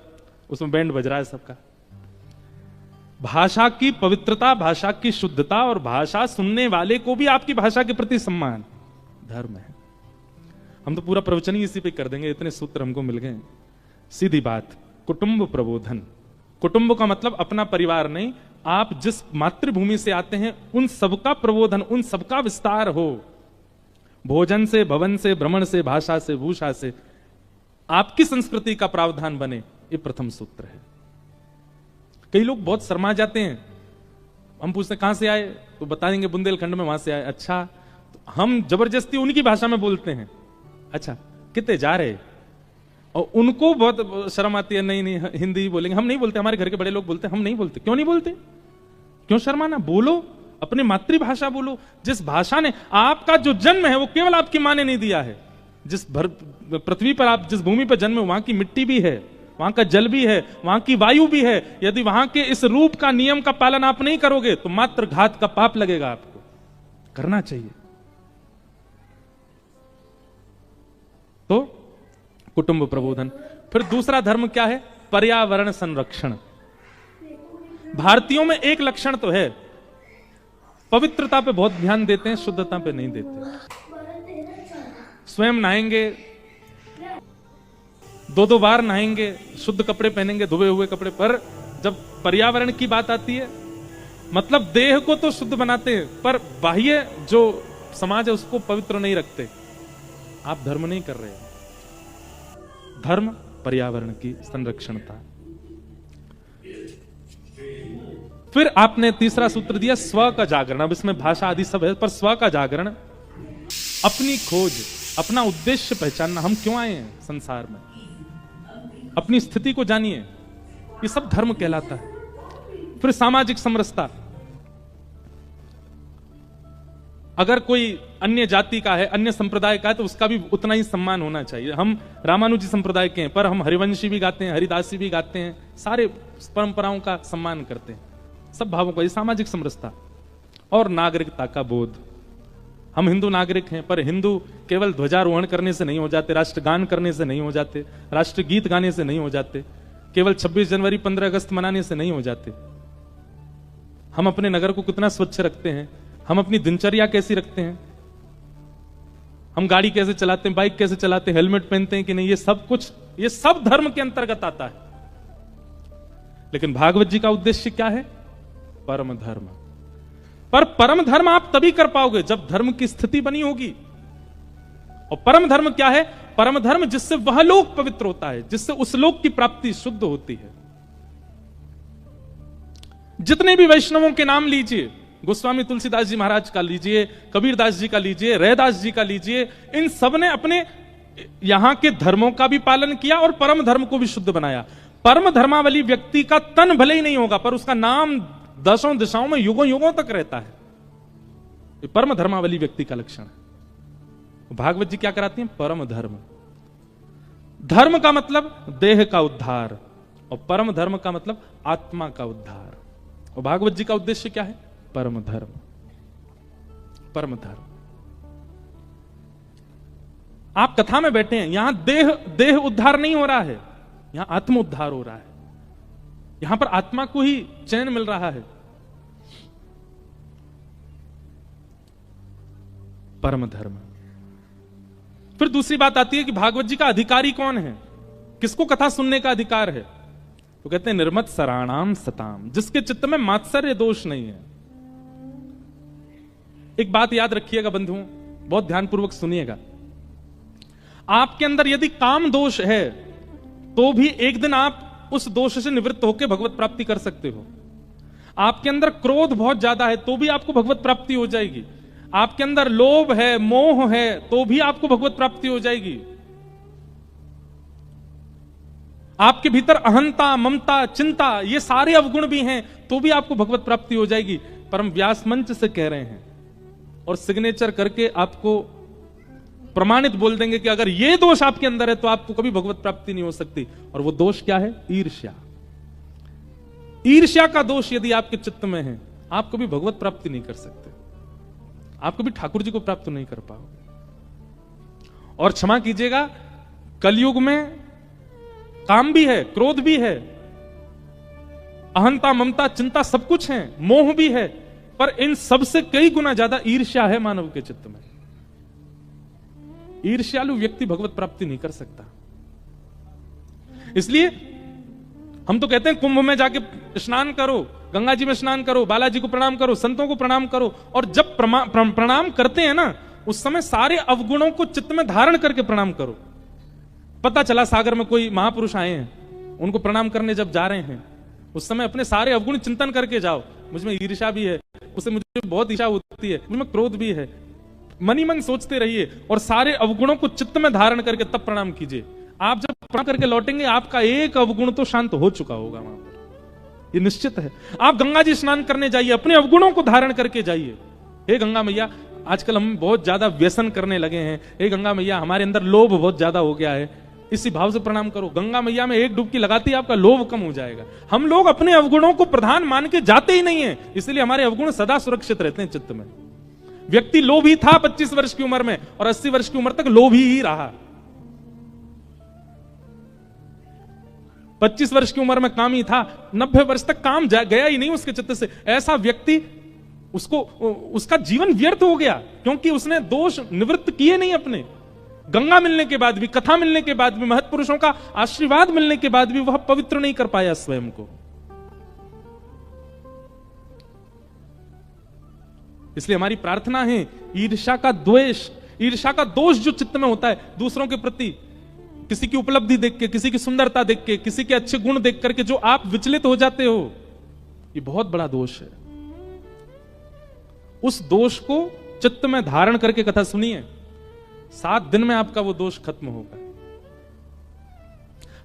उसमें बैंड बज रहा है सबका। भाषा की पवित्रता, भाषा की शुद्धता और भाषा सुनने वाले को भी आपकी भाषा के प्रति सम्मान धर्म है। हम तो पूरा प्रवचन ही इसी पे कर देंगे, इतने सूत्र हमको मिल गए। सीधी बात, कुटुंब प्रबोधन। कुटुंब का मतलब अपना परिवार नहीं, आप जिस मातृभूमि से आते हैं उन सबका प्रबोधन, उन सबका विस्तार हो। भोजन से, भवन से, भ्रमण से, भाषा से, भूषा से आपकी संस्कृति का प्रावधान बने, ये प्रथम सूत्र है। कई लोग बहुत शर्मा जाते हैं। हम पूछते कहां से आए तो बता देंगे बुंदेलखंड में वहां से आए। अच्छा, तो हम जबरदस्ती उनकी भाषा में बोलते हैं। अच्छा, कितने जा रहे? और उनको बहुत शर्म आती है, नहीं नहीं हिंदी ही बोलेंगे। हम नहीं बोलते, हमारे घर के बड़े लोग बोलते हैं, हम नहीं बोलते। क्यों नहीं बोलते? क्यों शर्माना? बोलो, अपनी मातृभाषा बोलो। जिस भाषा ने आपका जो जन्म है वो केवल आपकी मां ने नहीं दिया है। जिस पृथ्वी पर आप जिस भूमि पर जन्मे, वहां की मिट्टी भी है, वहां का जल भी है, वहां की वायु भी है। यदि वहां के इस रूप का, नियम का पालन आप नहीं करोगे तो मात्र घात का पाप लगेगा आपको। करना चाहिए। तो कुटुंब प्रबोधन। फिर दूसरा धर्म क्या है? पर्यावरण संरक्षण। भारतीयों में एक लक्षण तो है, पवित्रता पे बहुत ध्यान देते हैं, शुद्धता पे नहीं देते। स्वयं नहाएंगे, 2-2 बार नहाएंगे, शुद्ध कपड़े पहनेंगे, धुए हुए कपड़े, पर जब पर्यावरण की बात आती है, मतलब देह को तो शुद्ध बनाते हैं पर बाह्य जो समाज है उसको पवित्र नहीं रखते। आप धर्म नहीं कर रहे। धर्म पर्यावरण की संरक्षणता। फिर आपने तीसरा सूत्र दिया स्व का जागरण। अब इसमें भाषा आदि सब है, पर स्व का जागरण, अपनी खोज, अपना उद्देश्य पहचानना, हम क्यों आए हैं संसार में, अपनी स्थिति को जानिए, ये सब धर्म कहलाता है। फिर सामाजिक समरसता। अगर कोई अन्य जाति का है, अन्य संप्रदाय का है, तो उसका भी उतना ही सम्मान होना चाहिए। हम रामानुजी संप्रदाय के हैं, पर हम हरिवंशी भी गाते हैं, हरिदासी भी गाते हैं, सारे परंपराओं का सम्मान करते हैं, सब भावों का। ये सामाजिक समरसता। और नागरिकता का बोध। हम हिंदू नागरिक हैं, पर हिंदू केवल ध्वजारोहण करने से नहीं हो जाते, राष्ट्रगान करने से नहीं हो जाते, राष्ट्रगीत गाने से नहीं हो जाते, केवल 26 जनवरी 15 अगस्त मनाने से नहीं हो जाते। हम अपने नगर को कितना स्वच्छ रखते हैं, हम अपनी दिनचर्या कैसी रखते हैं, हम गाड़ी कैसे चलाते हैं, बाइक कैसे चलाते हैं, हेलमेट पहनते हैं कि नहीं, ये सब कुछ, ये सब धर्म के अंतर्गत आता है। लेकिन भागवत जी का उद्देश्य क्या है? परम धर्म। पर परम धर्म आप तभी कर पाओगे जब धर्म की स्थिति बनी होगी। और परम धर्म क्या है? परम धर्म जिससे वह लोक पवित्र होता है, जिससे उस लोक की प्राप्ति शुद्ध होती है। जितने भी वैष्णवों के नाम लीजिए, गोस्वामी तुलसीदास जी महाराज का लीजिए, कबीरदास जी का लीजिए, रैदास जी का लीजिए, इन सब ने अपने यहां के धर्मों का भी पालन किया और परम धर्म को भी शुद्ध बनाया। परम धर्मावली व्यक्ति का तन भले ही नहीं होगा, पर उसका नाम दशों दिशाओं में युगों युगों तक रहता है। ये परम धर्मावली व्यक्ति का लक्षण है। भागवत जी क्या कराती हैं? परम धर्म। धर्म का मतलब देह का उद्धार, और परम धर्म का मतलब आत्मा का उद्धार। और भागवत जी का उद्देश्य क्या है? परम धर्म। परम धर्म। आप कथा में बैठे हैं, यहां देह उद्धार नहीं हो रहा है, यहां आत्म उद्धार हो रहा है। यहां पर आत्मा को ही चैन मिल रहा है। परम धर्म। फिर दूसरी बात आती है कि भागवत जी का अधिकारी कौन है, किसको कथा सुनने का अधिकार है? तो कहते हैं निर्मत सराणाम सताम, जिसके चित्त में मात्सर्य दोष नहीं है। एक बात याद रखिएगा बंधुओं, बहुत ध्यानपूर्वक सुनिएगा। आपके अंदर यदि काम दोष है तो भी एक दिन आप उस दोष से निवृत्त होकर भगवत प्राप्ति कर सकते हो। आपके अंदर क्रोध बहुत ज्यादा है तो भी आपको भगवत प्राप्ति हो जाएगी। आपके अंदर लोभ है, मोह है, तो भी आपको भगवत प्राप्ति हो जाएगी। आपके भीतर अहंता, ममता, चिंता, ये सारे अवगुण भी हैं तो भी आपको भगवत प्राप्ति हो जाएगी। पर हम व्यास मंच से कह रहे हैं और सिग्नेचर करके आपको प्रमाणित बोल देंगे कि अगर ये दोष आपके अंदर है तो आपको कभी भगवत प्राप्ति नहीं हो सकती। और वो दोष क्या है? ईर्ष्या। ईर्ष्या का दोष यदि आपके चित्त में है, आप कभी भगवत प्राप्ति नहीं कर सकते, आप कभी ठाकुर जी को प्राप्त नहीं कर पाओगे। और क्षमा कीजिएगा, कलयुग में काम भी है, क्रोध भी है, अहंता, ममता, चिंता सब कुछ है, मोह भी है, पर इन सबसे कई गुना ज्यादा ईर्ष्या है मानव के चित्त में। ईर्ष्यालु व्यक्ति भगवत प्राप्ति नहीं कर सकता। इसलिए हम तो कहते हैं कुंभ में जाके स्नान करो, गंगा जी में स्नान करो, बालाजी को प्रणाम करो, संतों को प्रणाम करो। और जब प्रणाम करते हैं ना, उस समय सारे अवगुणों को चित्त में धारण करके प्रणाम करो। पता चला सागर में कोई महापुरुष आए हैं, उनको प्रणाम करने जब जा रहे हैं, उस समय अपने सारे अवगुण चिंतन करके जाओ। मुझमें ईर्ष्या भी है, उससे मुझे बहुत इच्छा होती है, मुझमें क्रोध भी है, मन ही मन सोचते रहिए और सारे अवगुणों को चित्त में धारण करके तब प्रणाम कीजिए। आप जब प्रणाम करके लौटेंगे, आपका एक अवगुण तो शांत हो चुका होगा वहां पर, ये निश्चित है। आप गंगा जी स्नान करने जाइए, अपने अवगुणों को धारण करके जाइए। हे गंगा मैया, आजकल हम बहुत ज्यादा व्यसन करने लगे हैं, हे गंगा मैया हमारे अंदर लोभ बहुत ज्यादा हो गया है, इसी भाव से प्रणाम करो। गंगा मैया में एक डुबकी लगाती है, आपका लोभ कम हो जाएगा। हम लोग अपने अवगुणों को प्रधान मान के जाते ही नहीं है, इसलिए हमारे अवगुण सदा सुरक्षित रहते हैं चित्त में। व्यक्ति लोभी था 25 वर्ष की उम्र में और 80 वर्ष की उम्र तक लोभी ही रहा। 25 वर्ष की उम्र में कामी था, 90 वर्ष तक काम गया ही नहीं उसके चित्त से। ऐसा व्यक्ति उसका जीवन व्यर्थ हो गया, क्योंकि उसने दोष निवृत्त किए नहीं अपने। गंगा मिलने के बाद भी, कथा मिलने के बाद भी, महत्पुरुषों का आशीर्वाद मिलने के बाद भी वह पवित्र नहीं कर पाया स्वयं को। इसलिए हमारी प्रार्थना है, ईर्ष्या का द्वेष, ईर्ष्या का दोष जो चित्त में होता है दूसरों के प्रति, किसी की उपलब्धि देख के, किसी की सुंदरता देख के, किसी के अच्छे गुण देख करके जो आप विचलित हो जाते हो, ये बहुत बड़ा दोष है। उस दोष को चित्त में धारण करके कथा सुनिए, 7 दिन में आपका वो दोष खत्म होगा।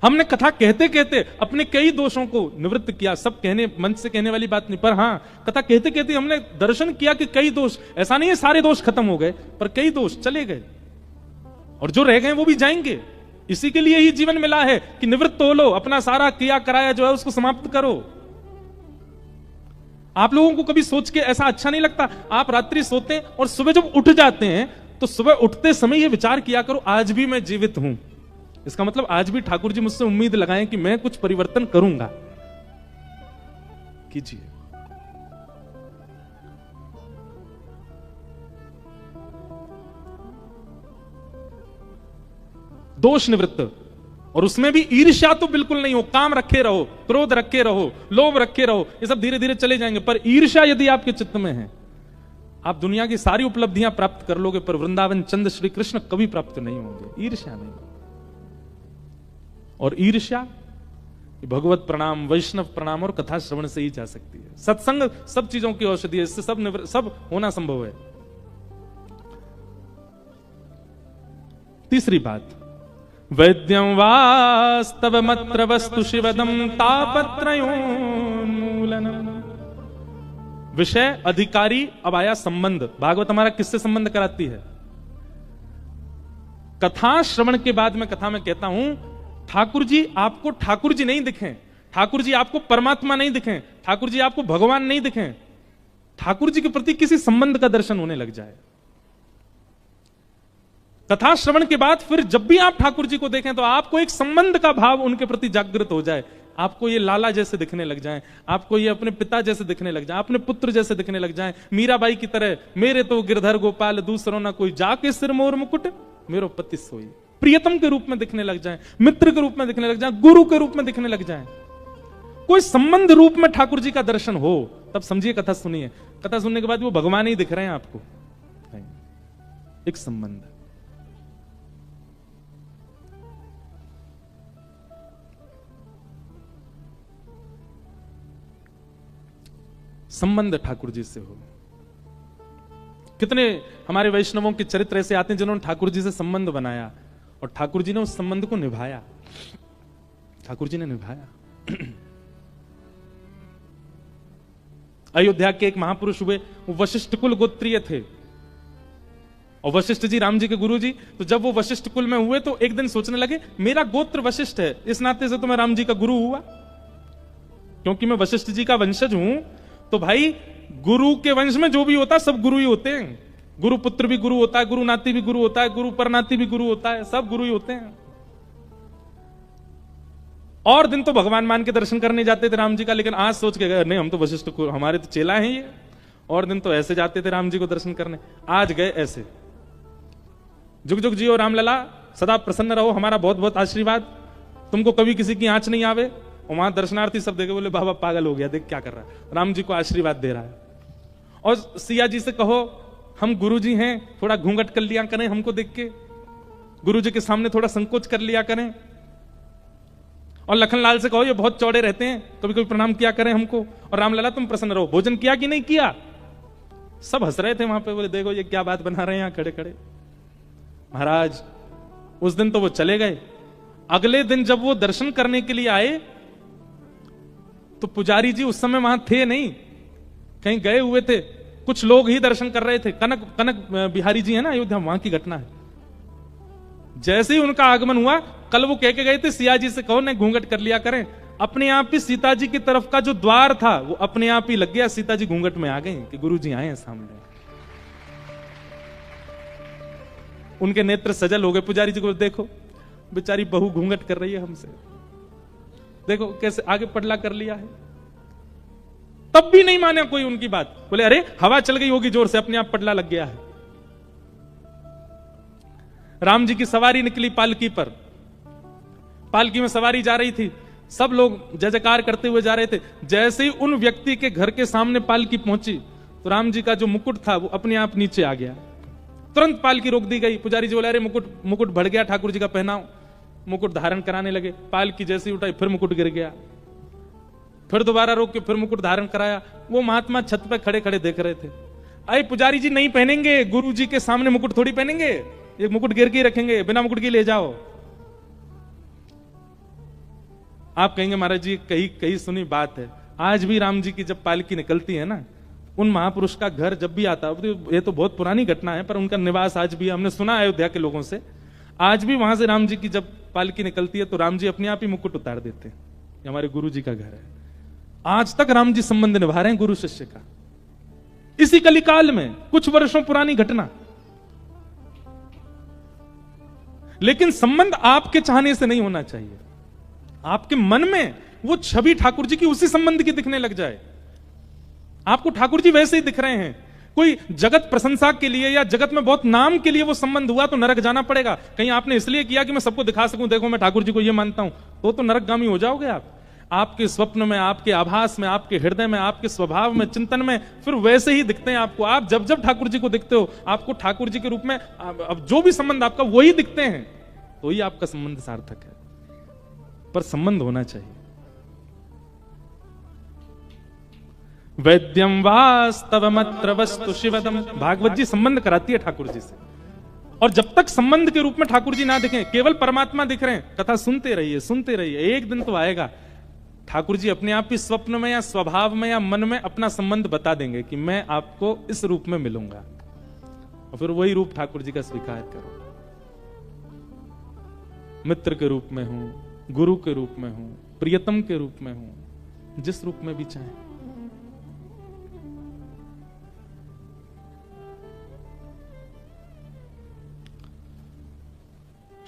हमने कथा कहते कहते अपने कई दोषों को निवृत्त किया। सब कहने, मन से कहने वाली बात नहीं, पर हां, कथा कहते कहते हमने दर्शन किया कि कई दोष, ऐसा नहीं है सारे दोष खत्म हो गए, पर कई दोष चले गए और जो रह गए वो भी जाएंगे। इसी के लिए ही जीवन मिला है कि निवृत्त हो लो, अपना सारा किया कराया जो है उसको समाप्त करो। आप लोगों को कभी सोच के ऐसा अच्छा नहीं लगता? आप रात्रि सोते हैं और सुबह जब उठ जाते हैं तो सुबह उठते समय ये विचार किया करो, आज भी मैं जीवित हूं। इसका मतलब आज भी ठाकुर जी मुझसे उम्मीद लगाएं कि मैं कुछ परिवर्तन करूंगा। कीजिए। दोष निवृत्त, और उसमें भी ईर्ष्या तो बिल्कुल नहीं हो। काम रखे रहो, क्रोध रखे रहो, लोभ रखे रहो, ये सब धीरे धीरे चले जाएंगे। पर ईर्ष्या यदि आपके चित्त में है, आप दुनिया की सारी उपलब्धियां प्राप्त कर लोगे, पर वृंदावन चंद श्री कृष्ण कभी प्राप्त नहीं होंगे। ईर्ष्या नहीं। और ईर्ष्या भगवत प्रणाम, वैष्णव प्रणाम और कथा श्रवण से ही जा सकती है। सत्संग सब चीजों की औषधि है, इससे सब होना संभव है। तीसरी बात, वैद्यं वास्तवमत्र वस्तु शिवदं तापत्रयोन्मूलनम्। विषय, अधिकारी, अब आया संबंध। भागवत हमारा किससे संबंध कराती है? कथा श्रवण के बाद मैं कथा में कहता हूं, ठाकुर जी आपको ठाकुर जी नहीं दिखें, ठाकुर जी आपको परमात्मा नहीं दिखें, ठाकुर जी आपको भगवान नहीं दिखें, ठाकुर जी के प्रति किसी संबंध का दर्शन होने लग जाए। कथा श्रवण के बाद फिर जब भी आप ठाकुर जी को देखें तो आपको एक संबंध का भाव उनके प्रति जागृत हो जाए। आपको ये लाला जैसे दिखने लग जाएं, आपको ये अपने पिता जैसे दिखने लग जाएं, अपने पुत्र जैसे दिखने लग जाएं। मीराबाई की तरह, मेरे तो गिरधर गोपाल दूसरों ना कोई, जाके सिर मोर मुकुट मेरो पति सोई। प्रियतम के रूप में दिखने लग जाएं, मित्र के रूप में दिखने लग जाएं, गुरु के रूप में दिखने लग जाएं। कोई संबंध रूप में ठाकुर जी का दर्शन हो, तब समझिए कथा सुनिए। कथा सुनने के बाद वो भगवान ही दिख रहे हैं आपको, नहीं, एक संबंध। संबंध ठाकुर जी से हो। कितने हमारे वैष्णवों के चरित्र ऐसे आते हैं जिन्होंने ठाकुर जी से संबंध बनाया और ठाकुर जी ने उस संबंध को निभाया। ठाकुर जी ने निभाया। अयोध्या के एक महापुरुष हुए, वो वशिष्ठ कुल गोत्रीय थे और वशिष्ठ जी राम जी के गुरु जी। तो जब वो वशिष्ठ कुल में हुए तो एक दिन सोचने लगे, मेरा गोत्र वशिष्ठ है, इस नाते से तो मैं राम जी का गुरु हुआ, क्योंकि मैं वशिष्ठ जी का वंशज हूं। तो भाई गुरु के वंश में जो भी होता है सब गुरु ही होते हैं। गुरु पुत्र भी गुरु होता है, गुरु नाती भी गुरु होता है, गुरु परनाती भी गुरु होता है, सब गुरु ही होते हैं। और दिन तो भगवान मान के दर्शन करने जाते थे राम जी का, लेकिन आज सोच के गए नहीं हम तो वशिष्ठ को, हमारे तो चेला हैं ये। और दिन तो ऐसे जाते थे राम जी को दर्शन करने, आज गए ऐसे। जुग जुग जियो रामलला, सदा प्रसन्न रहो, हमारा बहुत बहुत आशीर्वाद, तुमको कभी किसी की आंच नहीं आवे। और वहां दर्शनार्थी सब देखे बोले बाबा पागल हो गया, देख क्या कर रहा है, राम जी को आशीर्वाद दे रहा है। और सिया जी से कहो हम गुरु जी हैं, थोड़ा घूंघट कर लिया करें, हमको देख के गुरु जी के सामने थोड़ा संकोच कर लिया करें। और लखनलाल से कहो ये बहुत चौड़े रहते हैं, कभी कभी प्रणाम किया करें हमको। और रामलला तुम प्रसन्न रहो, भोजन किया कि नहीं किया। सब हंस रहे थे वहां पे, बोले देखो ये क्या बात बना रहे हैं यहाँ खड़े खड़े। महाराज उस दिन तो वो चले गए। अगले दिन जब वो दर्शन करने के लिए आए तो पुजारी जी उस समय वहां थे नहीं, कहीं गए हुए थे, कुछ लोग ही दर्शन कर रहे थे। कनक बिहारी जी है ना अयोध्या, वहां की घटना है। जैसे ही उनका आगमन हुआ, कल वो कह के गए थे सिया जी से कहो न घूंघट कर लिया करें, अपने आप ही सीता जी की तरफ का जो द्वार था वो अपने आप ही लग गया, सीता जी घूंघट में आ गई कि गुरु जी आए हैं सामने। उनके नेत्र सजल हो गए। पुजारी जी को देखो बेचारी बहू घूंघट कर रही है हमसे, देखो कैसे आगे पटला कर लिया है। तब भी नहीं माने कोई उनकी बात, बोले अरे हवा चल गई होगी जोर से, अपने आप पटला लग गया है। राम जी की सवारी निकली पालकी पर, पालकी में सवारी जा रही थी, सब लोग जय जयकार करते हुए जा रहे थे। जैसे ही उन व्यक्ति के घर के सामने पालकी पहुंची तो राम जी का जो मुकुट था वो अपने आप नीचे आ गया। तुरंत पालकी रोक दी गई। पुजारी जी बोले अरे मुकुट बढ़ गया, ठाकुर जी का पहनाओ। मुकुट धारण कराने लगे। पालकी जैसे ही उठाई फिर मुकुट गिर गया, फिर दोबारा रोक के फिर मुकुट धारण कराया। वो महात्मा छत पे खड़े खड़े देख रहे थे। अरे पुजारी जी नहीं पहनेंगे, गुरु जी के सामने मुकुट थोड़ी पहनेंगे, ये मुकुट गिर के रखेंगे, बिना मुकुट के ले जाओ। आप कहेंगे महाराज जी कही कही सुनी बात है। आज भी राम जी की जब पालकी निकलती है ना, उन महापुरुष का घर जब भी आता है, ये तो बहुत पुरानी घटना है पर उनका निवास आज भी हमने सुना अयोध्या के लोगों से, आज भी वहां से राम जी की जब पालकी निकलती है तो राम जी अपने आप ही मुकुट उतार देते हैं। ये हमारे गुरु जी का घर है। आज तक राम जी संबंध निभा रहे हैं गुरु शिष्य का। इसी कलिकाल में कुछ वर्षों पुरानी घटना, लेकिन संबंध आपके चाहने से नहीं होना चाहिए। आपके मन में वो छवि ठाकुर जी की उसी संबंध की दिखने लग जाए। आपको ठाकुर जी वैसे ही दिख रहे हैं। कोई जगत प्रशंसा के लिए या जगत में बहुत नाम के लिए वो संबंध हुआ तो नरक जाना पड़ेगा। कहीं आपने इसलिए किया कि मैं सबको दिखा सकूं, देखो मैं ठाकुर जी को ये मानता हूं, तो नरकगामी हो जाओगे आप। आपके स्वप्न में, आपके आभास में, आपके हृदय में, आपके स्वभाव में, चिंतन में फिर वैसे ही दिखते हैं आपको। आप जब जब ठाकुर जी को दिखते हो, आपको ठाकुर जी के रूप में अब जो भी संबंध आपका वही दिखते हैं, तो ही आपका संबंध सार्थक है। पर संबंध होना चाहिए। वैद्यम वास्तवमत्र वस्तु शिवदम, भागवत जी संबंध कराती है ठाकुर जी से। और जब तक संबंध के रूप में ठाकुर जी ना दिखें, केवल परमात्मा दिख रहे हैं, कथा सुनते रहिए सुनते रहिए। एक दिन तो आएगा ठाकुर जी अपने आप ही स्वप्न में या स्वभाव में या मन में अपना संबंध बता देंगे कि मैं आपको इस रूप में मिलूंगा, और फिर वही रूप ठाकुर जी का स्वीकार करो। मित्र के रूप में हूं, गुरु के रूप में हूं, प्रियतम के रूप में हूं, जिस रूप में भी चाहें।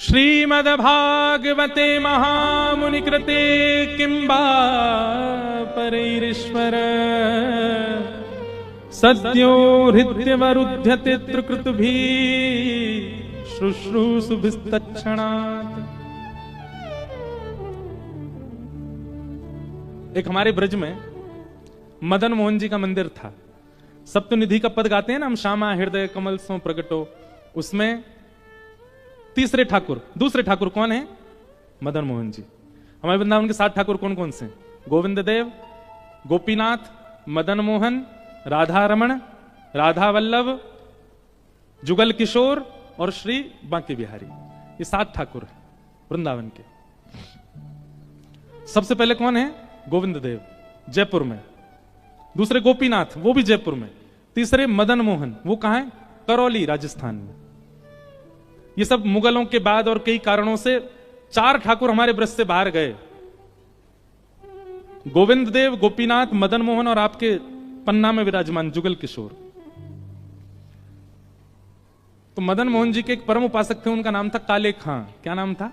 श्रीमद्भागवते महामुनि कृते किंबा परैरीश्वर सद्यो हृद्यवरुध्यते त्रिकृतुभिः शुश्रूषुभिस्तत्क्षणात्। एक हमारे ब्रज में मदन मोहन जी का मंदिर था। सप्तनिधि का पद गाते हैं ना हम, श्यामा हृदय कमल सो प्रगटो। उसमें तीसरे ठाकुर, दूसरे ठाकुर कौन है? मदन मोहन जी। हमारे वृंदावन के 7 ठाकुर कौन कौन से? गोविंद देव, गोपीनाथ, मदन मोहन, राधा रमण, राधा वल्लभ, जुगल किशोर और श्री बांके बिहारी। ये 7 ठाकुर हैं वृंदावन के। सबसे पहले कौन है? गोविंद देव, जयपुर में। दूसरे गोपीनाथ, वो भी जयपुर में। तीसरे मदन मोहन, वो कहां है? करौली, राजस्थान में। ये सब मुगलों के बाद और कई कारणों से 4 ठाकुर हमारे ब्रज से बाहर गए। गोविंद देव, गोपीनाथ, मदन मोहन और आपके पन्ना में विराजमान जुगल किशोर। तो मदन मोहन जी के एक परम उपासक थे, उनका नाम था काले खां। क्या नाम था?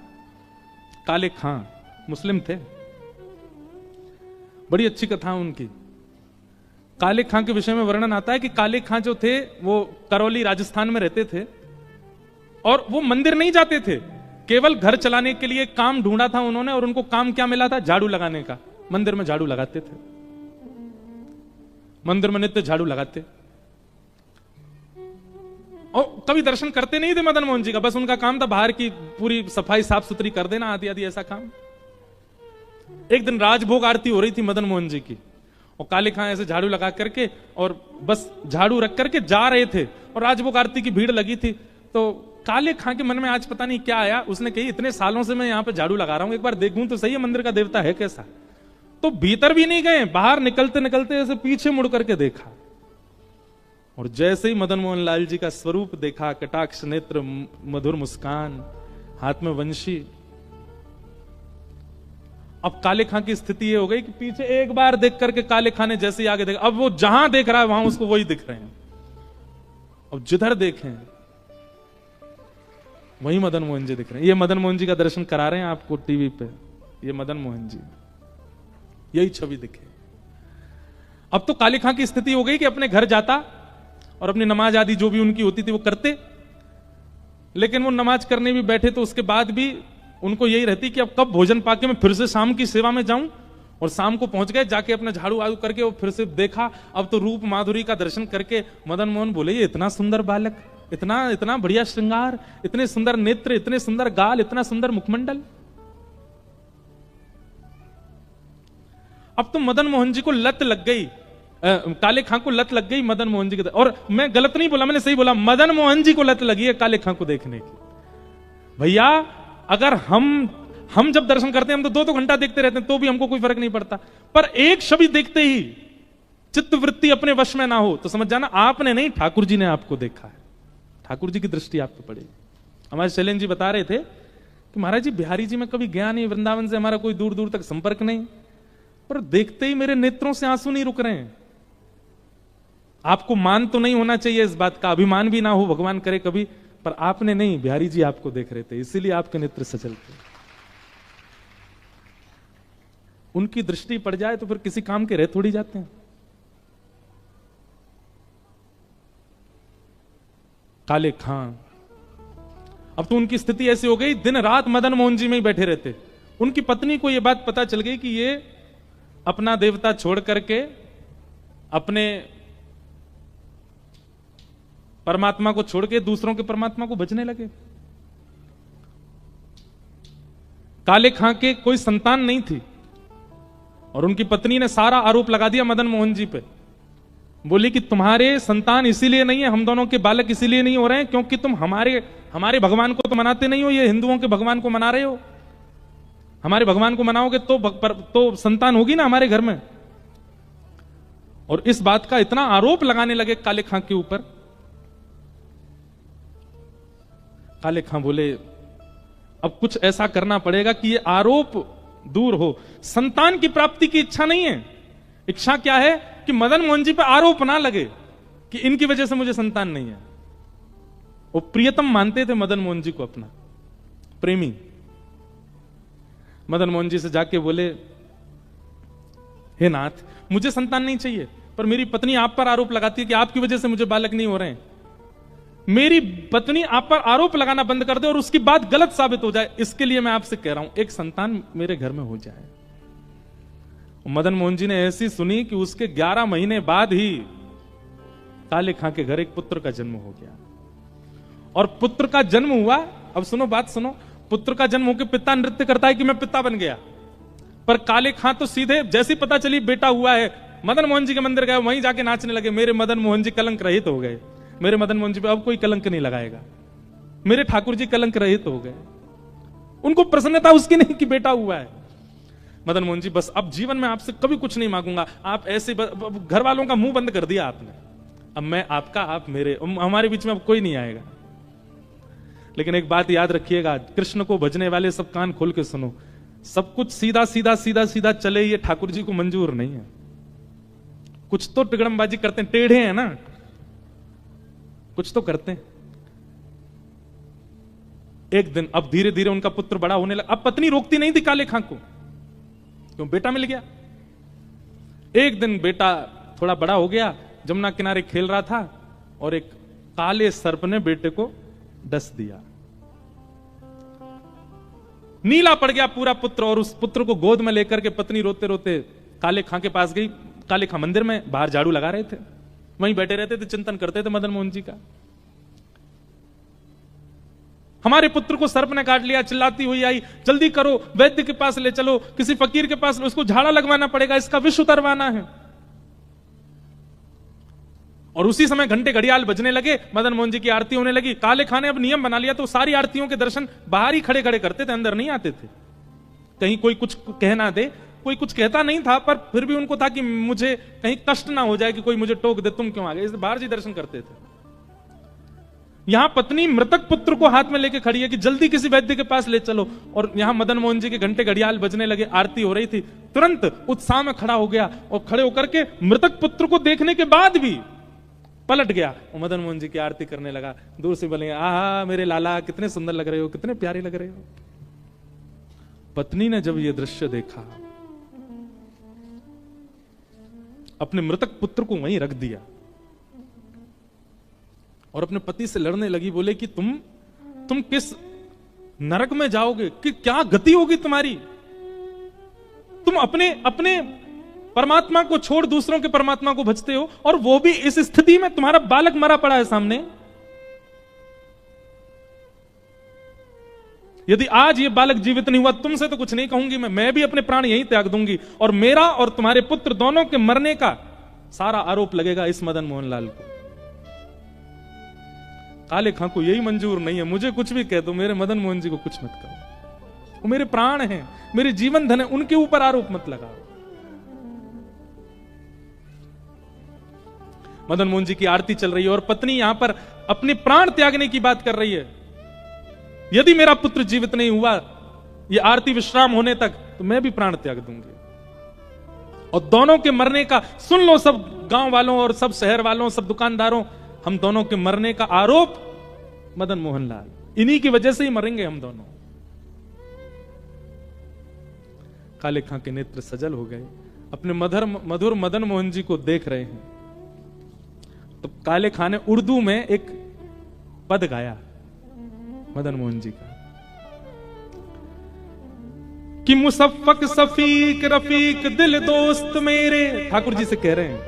काले खां। मुस्लिम थे। बड़ी अच्छी कथा उनकी। काले खां के विषय में वर्णन आता है कि काले खां जो थे वो करौली राजस्थान में रहते थे और वो मंदिर नहीं जाते थे, केवल घर चलाने के लिए काम ढूंढा था उन्होंने। और उनको काम क्या मिला था? झाड़ू लगाने का। मंदिर में झाड़ू लगाते थे, मंदिर में नित्य झाड़ू लगाते। और कभी दर्शन करते नहीं थे मदन मोहन जी का, बस उनका काम था बाहर की पूरी सफाई साफ सुथरी कर देना, आदि आदि ऐसा काम। एक दिन राजभोग आरती हो रही थी मदन मोहन जी की, और काले खां ऐसे झाड़ू लगा करके और बस झाड़ू रख करके जा रहे थे, और राजभोग आरती की भीड़ लगी थी। तो काले खां के मन में आज पता नहीं क्या आया, उसने कही इतने सालों से मैं यहां पे झाड़ू लगा रहा हूं, एक बार देखूं तो सही है मंदिर का देवता है कैसा। तो भीतर भी नहीं गए, बाहर निकलते निकलते ऐसे पीछे मुड़ करके देखा, और जैसे ही मदन मोहन लाल जी का स्वरूप देखा, कटाक्ष नेत्र, मधुर मुस्कान, हाथ में वंशी। अब काले खां की स्थिति ये हो गई कि पीछे एक बार देख करके काले खां ने जैसे ही आगे देखा, अब वो जहां देख रहा है वहां उसको वही दिख रहे हैं। अब जिधर देखें वही मदन मोहन जी दिख रहे हैं। ये मदन मोहन जी का दर्शन करा रहे हैं आपको टीवी पे, ये मदन मोहन जी, यही छवि दिखे। अब तो काले खां की स्थिति हो गई कि अपने घर जाता और अपनी नमाज आदि जो भी उनकी होती थी वो करते, लेकिन वो नमाज करने भी बैठे तो उसके बाद भी उनको यही रहती कि अब कब भोजन पाके मैं फिर से शाम की सेवा में जाऊं। और शाम को पहुंच गए, जाके अपना झाड़ू आड़ू करके वो फिर से देखा, अब तो रूप माधुरी का दर्शन करके मदन मोहन बोले ये इतना सुंदर बालक, इतना इतना बढ़िया श्रृंगार, इतने सुंदर नेत्र, इतने सुंदर गाल, इतना सुंदर मुखमंडल। अब तो मदन मोहन जी को लत लग गई, काले खां को लत लग गई मदन मोहन जी की। और मैं गलत नहीं बोला, मैंने सही बोला, मदन मोहन जी को लत लगी है काले खां को देखने की। भैया अगर हम जब दर्शन करते हैं हम तो 2-2 घंटा देखते रहते हैं तो भी हमको कोई फर्क नहीं पड़ता, पर एक छवि देखते ही चित्त वृत्ति अपने वश में ना हो तो समझ जाना आपने नहीं, ठाकुर जी ने आपको देखा है, ठाकुर जी की दृष्टि आप पे पड़ी। हमारे शैलेंद्र जी बता रहे थे कि महाराज जी बिहारी जी में कभी गया नहीं, वृंदावन से हमारा कोई दूर दूर तक संपर्क नहीं, पर देखते ही मेरे नेत्रों से आंसू नहीं रुक रहे हैं। आपको मान तो नहीं होना चाहिए इस बात का, अभिमान भी ना हो, भगवान करे कभी, पर आपने नहीं, बिहारी जी आपको देख रहे थे, इसीलिए आपके नेत्र सचल थे। उनकी दृष्टि पड़ जाए तो फिर किसी काम के रह थोड़ी जाते हैं। काले खां, अब तो उनकी स्थिति ऐसी हो गई दिन रात मदन मोहन जी में ही बैठे रहते। उनकी पत्नी को यह बात पता चल गई कि ये अपना देवता छोड़ करके अपने परमात्मा को छोड़ के दूसरों के परमात्मा को भजने लगे। काले खां के कोई संतान नहीं थी और उनकी पत्नी ने सारा आरोप लगा दिया मदन मोहन जी पे, बोली कि तुम्हारे संतान इसीलिए नहीं है, हम दोनों के बालक इसीलिए नहीं हो रहे हैं क्योंकि तुम हमारे भगवान को तो मनाते नहीं हो, ये हिंदुओं के भगवान को मना रहे हो। हमारे भगवान को मनाओगे तो संतान होगी ना हमारे घर में। और इस बात का इतना आरोप लगाने लगे काले खां के ऊपर। काले खां बोले अब कुछ ऐसा करना पड़ेगा कि ये आरोप दूर हो। संतान की प्राप्ति की इच्छा नहीं है, इच्छा क्या है कि मदन मोहन जी पे आरोप ना लगे कि इनकी वजह से मुझे संतान नहीं है। वो प्रियतम मानते थे मदन मोहन जी को, अपना प्रेमी। मदन मोहन जी से जाके बोले हे नाथ, मुझे संतान नहीं चाहिए, पर मेरी पत्नी आप पर आरोप लगाती है कि आपकी वजह से मुझे बालक नहीं हो रहे हैं। मेरी पत्नी आप पर आरोप लगाना बंद कर दे और उसकी बात गलत साबित हो जाए, इसके लिए मैं आपसे कह रहा हूं एक संतान मेरे घर में हो जाए। मदन मोहन जी ने ऐसी सुनी कि उसके 11 महीने बाद ही काले खां के घर एक पुत्र का जन्म हो गया। और पुत्र का जन्म हुआ, अब सुनो बात सुनो, पुत्र का जन्म होकर पिता नृत्य करता है कि मैं पिता बन गया, पर काले खां तो सीधे जैसी पता चली बेटा हुआ है, मदन मोहन जी के मंदिर गए, वहीं जाके नाचने लगे, मेरे मदन मोहन जी कलंक रहित हो गए, मेरे मदन मोहन जी पे अब कोई कलंक नहीं लगाएगा, मेरे ठाकुर जी कलंक रहित हो गए। उनको प्रसन्नता उसकी नहीं कि बेटा हुआ है। मदन मोहन जी बस अब जीवन में आपसे कभी कुछ नहीं मांगूंगा, आप ऐसे घर वालों का मुंह बंद कर दिया आपने, अब मैं आपका आप मेरे, हमारे बीच में अब कोई नहीं आएगा। लेकिन एक बात याद रखिएगा, कृष्ण को भजने वाले सब कान खोल के सुनो, सब कुछ सीधा सीधा सीधा सीधा चले ये ठाकुर जी को मंजूर नहीं है। कुछ तो टिगड़मबाजी करते हैं, टेढ़े हैं ना, कुछ तो करते हैं। एक दिन अब धीरे धीरे उनका पुत्र बड़ा होने लगा। अब पत्नी रोकती नहीं थी काले खां को, क्यों, बेटा मिल गया। एक दिन बेटा थोड़ा बड़ा हो गया, जमुना किनारे खेल रहा था और एक काले सर्प ने बेटे को डस दिया, नीला पड़ गया पूरा पुत्र। और उस पुत्र को गोद में लेकर के पत्नी रोते रोते काले खां के पास गई। काले खां मंदिर में बाहर झाड़ू लगा रहे थे, वहीं बैठे रहते थे, चिंतन करते थे मदन मोहन जी का। हमारे पुत्र को सर्प ने काट लिया, चिल्लाती हुई आई, जल्दी करो, वैद्य के पास ले चलो, किसी फकीर के पास, उसको झाड़ा लगवाना पड़ेगा, इसका विष उतरवाना है। और उसी समय घंटे घड़ियाल बजने लगे, मदन मोहन जी की आरती होने लगी। काले खां ने अब नियम बना लिया, तो सारी आरतियों के दर्शन बाहर ही खड़े खड़े करते थे, अंदर नहीं आते थे, कहीं कोई कुछ कहना दे। कोई कुछ कहता नहीं था, पर फिर भी उनको था कि मुझे कहीं कष्ट ना हो जाए कि कोई मुझे टोक दे, तुम क्यों आ गए, इसलिए बाहर जी दर्शन करते थे। यहां पत्नी मृतक पुत्र को हाथ में लेके खड़ी है कि जल्दी किसी वैद्य के पास ले चलो, और यहां मदन मोहन जी के घंटे घड़ियाल बजने लगे, आरती हो रही थी। तुरंत उत्साह में खड़ा हो गया और खड़े होकर के मृतक पुत्र को देखने के बाद भी पलट गया, वो मदन मोहन जी की आरती करने लगा। दूर से बोले, आहा मेरे लाला कितने सुंदर लग रहे हो, कितने प्यारे लग रहे हो। पत्नी ने जब ये दृश्य देखा, अपने मृतक पुत्र को वहीं रख दिया और अपने पति से लड़ने लगी। बोले कि तुम किस नरक में जाओगे, कि क्या गति होगी तुम्हारी। तुम अपने परमात्मा को छोड़ दूसरों के परमात्मा को भजते हो, और वो भी इस स्थिति में, तुम्हारा बालक मरा पड़ा है सामने। यदि आज ये बालक जीवित नहीं हुआ, तुमसे तो कुछ नहीं कहूंगी मैं भी अपने प्राण यहीं त्याग दूंगी, और मेरा और तुम्हारे पुत्र दोनों के मरने का सारा आरोप लगेगा इस मदन मोहन लाल को। काले खां को यही मंजूर नहीं है, मुझे कुछ भी कह दो, मेरे मदन मोहन जी को कुछ मत करो, वो मेरे प्राण हैं, मेरे जीवन धन है, उनके ऊपर आरोप मत लगाओ। मदन मोहन जी की आरती चल रही है और पत्नी यहां पर अपने प्राण त्यागने की बात कर रही है। यदि मेरा पुत्र जीवित नहीं हुआ ये आरती विश्राम होने तक, तो मैं भी प्राण त्याग दूंगी। और दोनों के मरने का सुन लो सब गांव वालों और सब शहर वालों, सब दुकानदारों, हम दोनों के मरने का आरोप मदन मोहन लाल, इन्हीं की वजह से ही मरेंगे हम दोनों। काले खां के नेत्र सजल हो गए, अपने मधुर मदन मोहन जी को देख रहे हैं। तो काले खां ने उर्दू में एक पद गाया मदन मोहन जी का, कि मुसफ़्फ़क़ सफीक रफीक दिल दोस्त मेरे, ठाकुर जी से कह रहे हैं,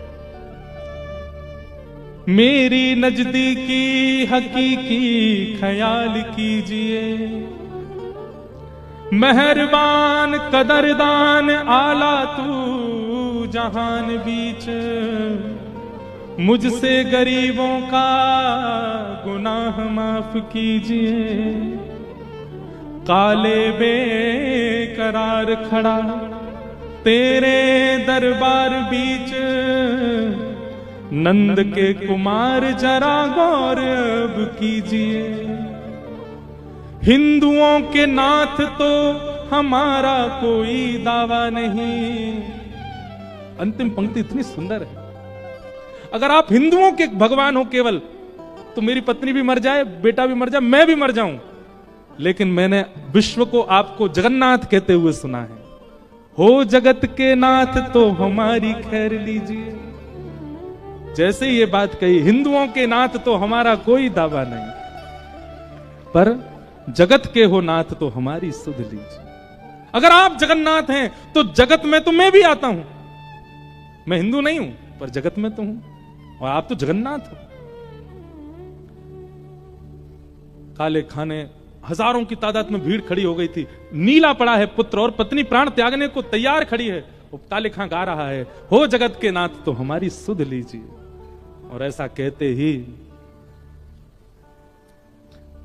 मेरी नजदीकी हकीकी ख्याल कीजिए, मेहरबान कदरदान आला तू जहान बीच, मुझसे गरीबों का गुनाह माफ कीजिए, काले बेकरार खड़ा तेरे दरबार बीच, नंद के कुमार जरा गौर अब कीजिए, हिंदुओं के नाथ तो हमारा कोई दावा नहीं। अंतिम पंक्ति इतनी सुंदर है, अगर आप हिंदुओं के भगवान हो केवल, तो मेरी पत्नी भी मर जाए, बेटा भी मर जाए, मैं भी मर जाऊं, लेकिन मैंने विश्व को आपको जगन्नाथ कहते हुए सुना है, हो जगत के नाथ तो हमारी खैर लीजिए। जैसे ये बात कही, हिंदुओं के नाथ तो हमारा कोई दावा नहीं, पर जगत के हो नाथ तो हमारी सुध लीजिए। अगर आप जगन्नाथ हैं तो जगत में तो मैं भी आता हूं, मैं हिंदू नहीं हूं पर जगत में तो हूं, और आप तो जगन्नाथ हो। काले खां ने, हजारों की तादाद में भीड़ खड़ी हो गई थी, नीला पड़ा है पुत्र और पत्नी प्राण त्यागने को तैयार खड़ी है, काले खां गा रहा है, हो जगत के नाथ तो हमारी सुध लीजिए। और ऐसा कहते ही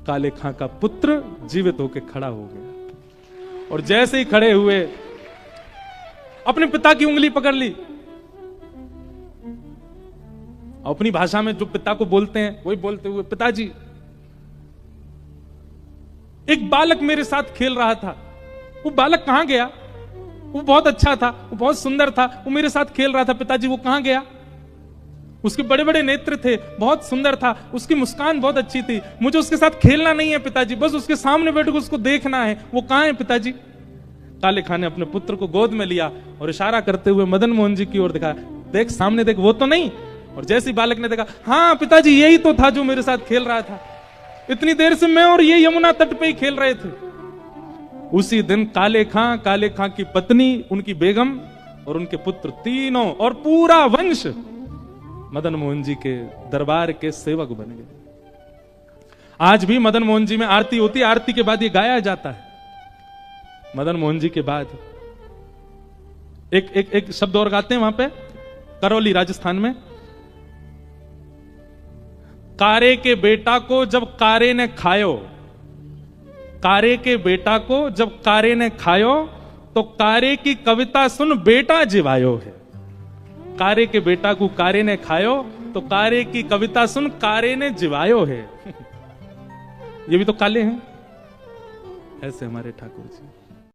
काले खां का पुत्र जीवित होकर खड़ा हो गया, और जैसे ही खड़े हुए अपने पिता की उंगली पकड़ ली, अपनी भाषा में जो पिता को बोलते हैं वही बोलते हुए, पिताजी एक बालक मेरे साथ खेल रहा था, वो बालक कहां गया, वो बहुत अच्छा था, वो बहुत सुंदर था, वो मेरे साथ खेल रहा था, पिताजी वो कहां गया, उसके बड़े बड़े नेत्र थे, बहुत सुंदर था, उसकी मुस्कान बहुत अच्छी थी, मुझे उसके साथ खेलना नहीं है पिताजी, बस उसके सामने बैठ कर उसको देखना है, वो कहां है पिताजी। काले खां ने अपने पुत्र को गोद में लिया और इशारा करते हुए मदन मोहन जी की ओर दिखाया, देख सामने देख, वो तो नहीं। और जैसे ही बालक ने देखा, हाँ पिताजी यही तो था जो मेरे साथ खेल रहा था, इतनी देर से मैं और ये यमुना तट पे ही खेल रहे थे। उसी दिन काले खां की पत्नी, उनकी बेगम और उनके पुत्र तीनों और पूरा वंश मदन मोहन जी के दरबार के सेवक बन गए। आज भी मदन मोहन जी में आरती होती है, आरती के बाद ये गाया जाता है। मदन मोहन जी के बाद एक शब्द और गाते हैं वहां पे, करौली राजस्थान में, कारे के बेटा को जब कारे ने खायो, कारे के बेटा को जब कारे ने खायो, तो कारे की कविता सुन बेटा जिवायो है। कारे के बेटा को कारे ने खायो, तो कारे की कविता सुन कारे ने जिवायो है। ये भी तो काले हैं, ऐसे हमारे ठाकुर जी।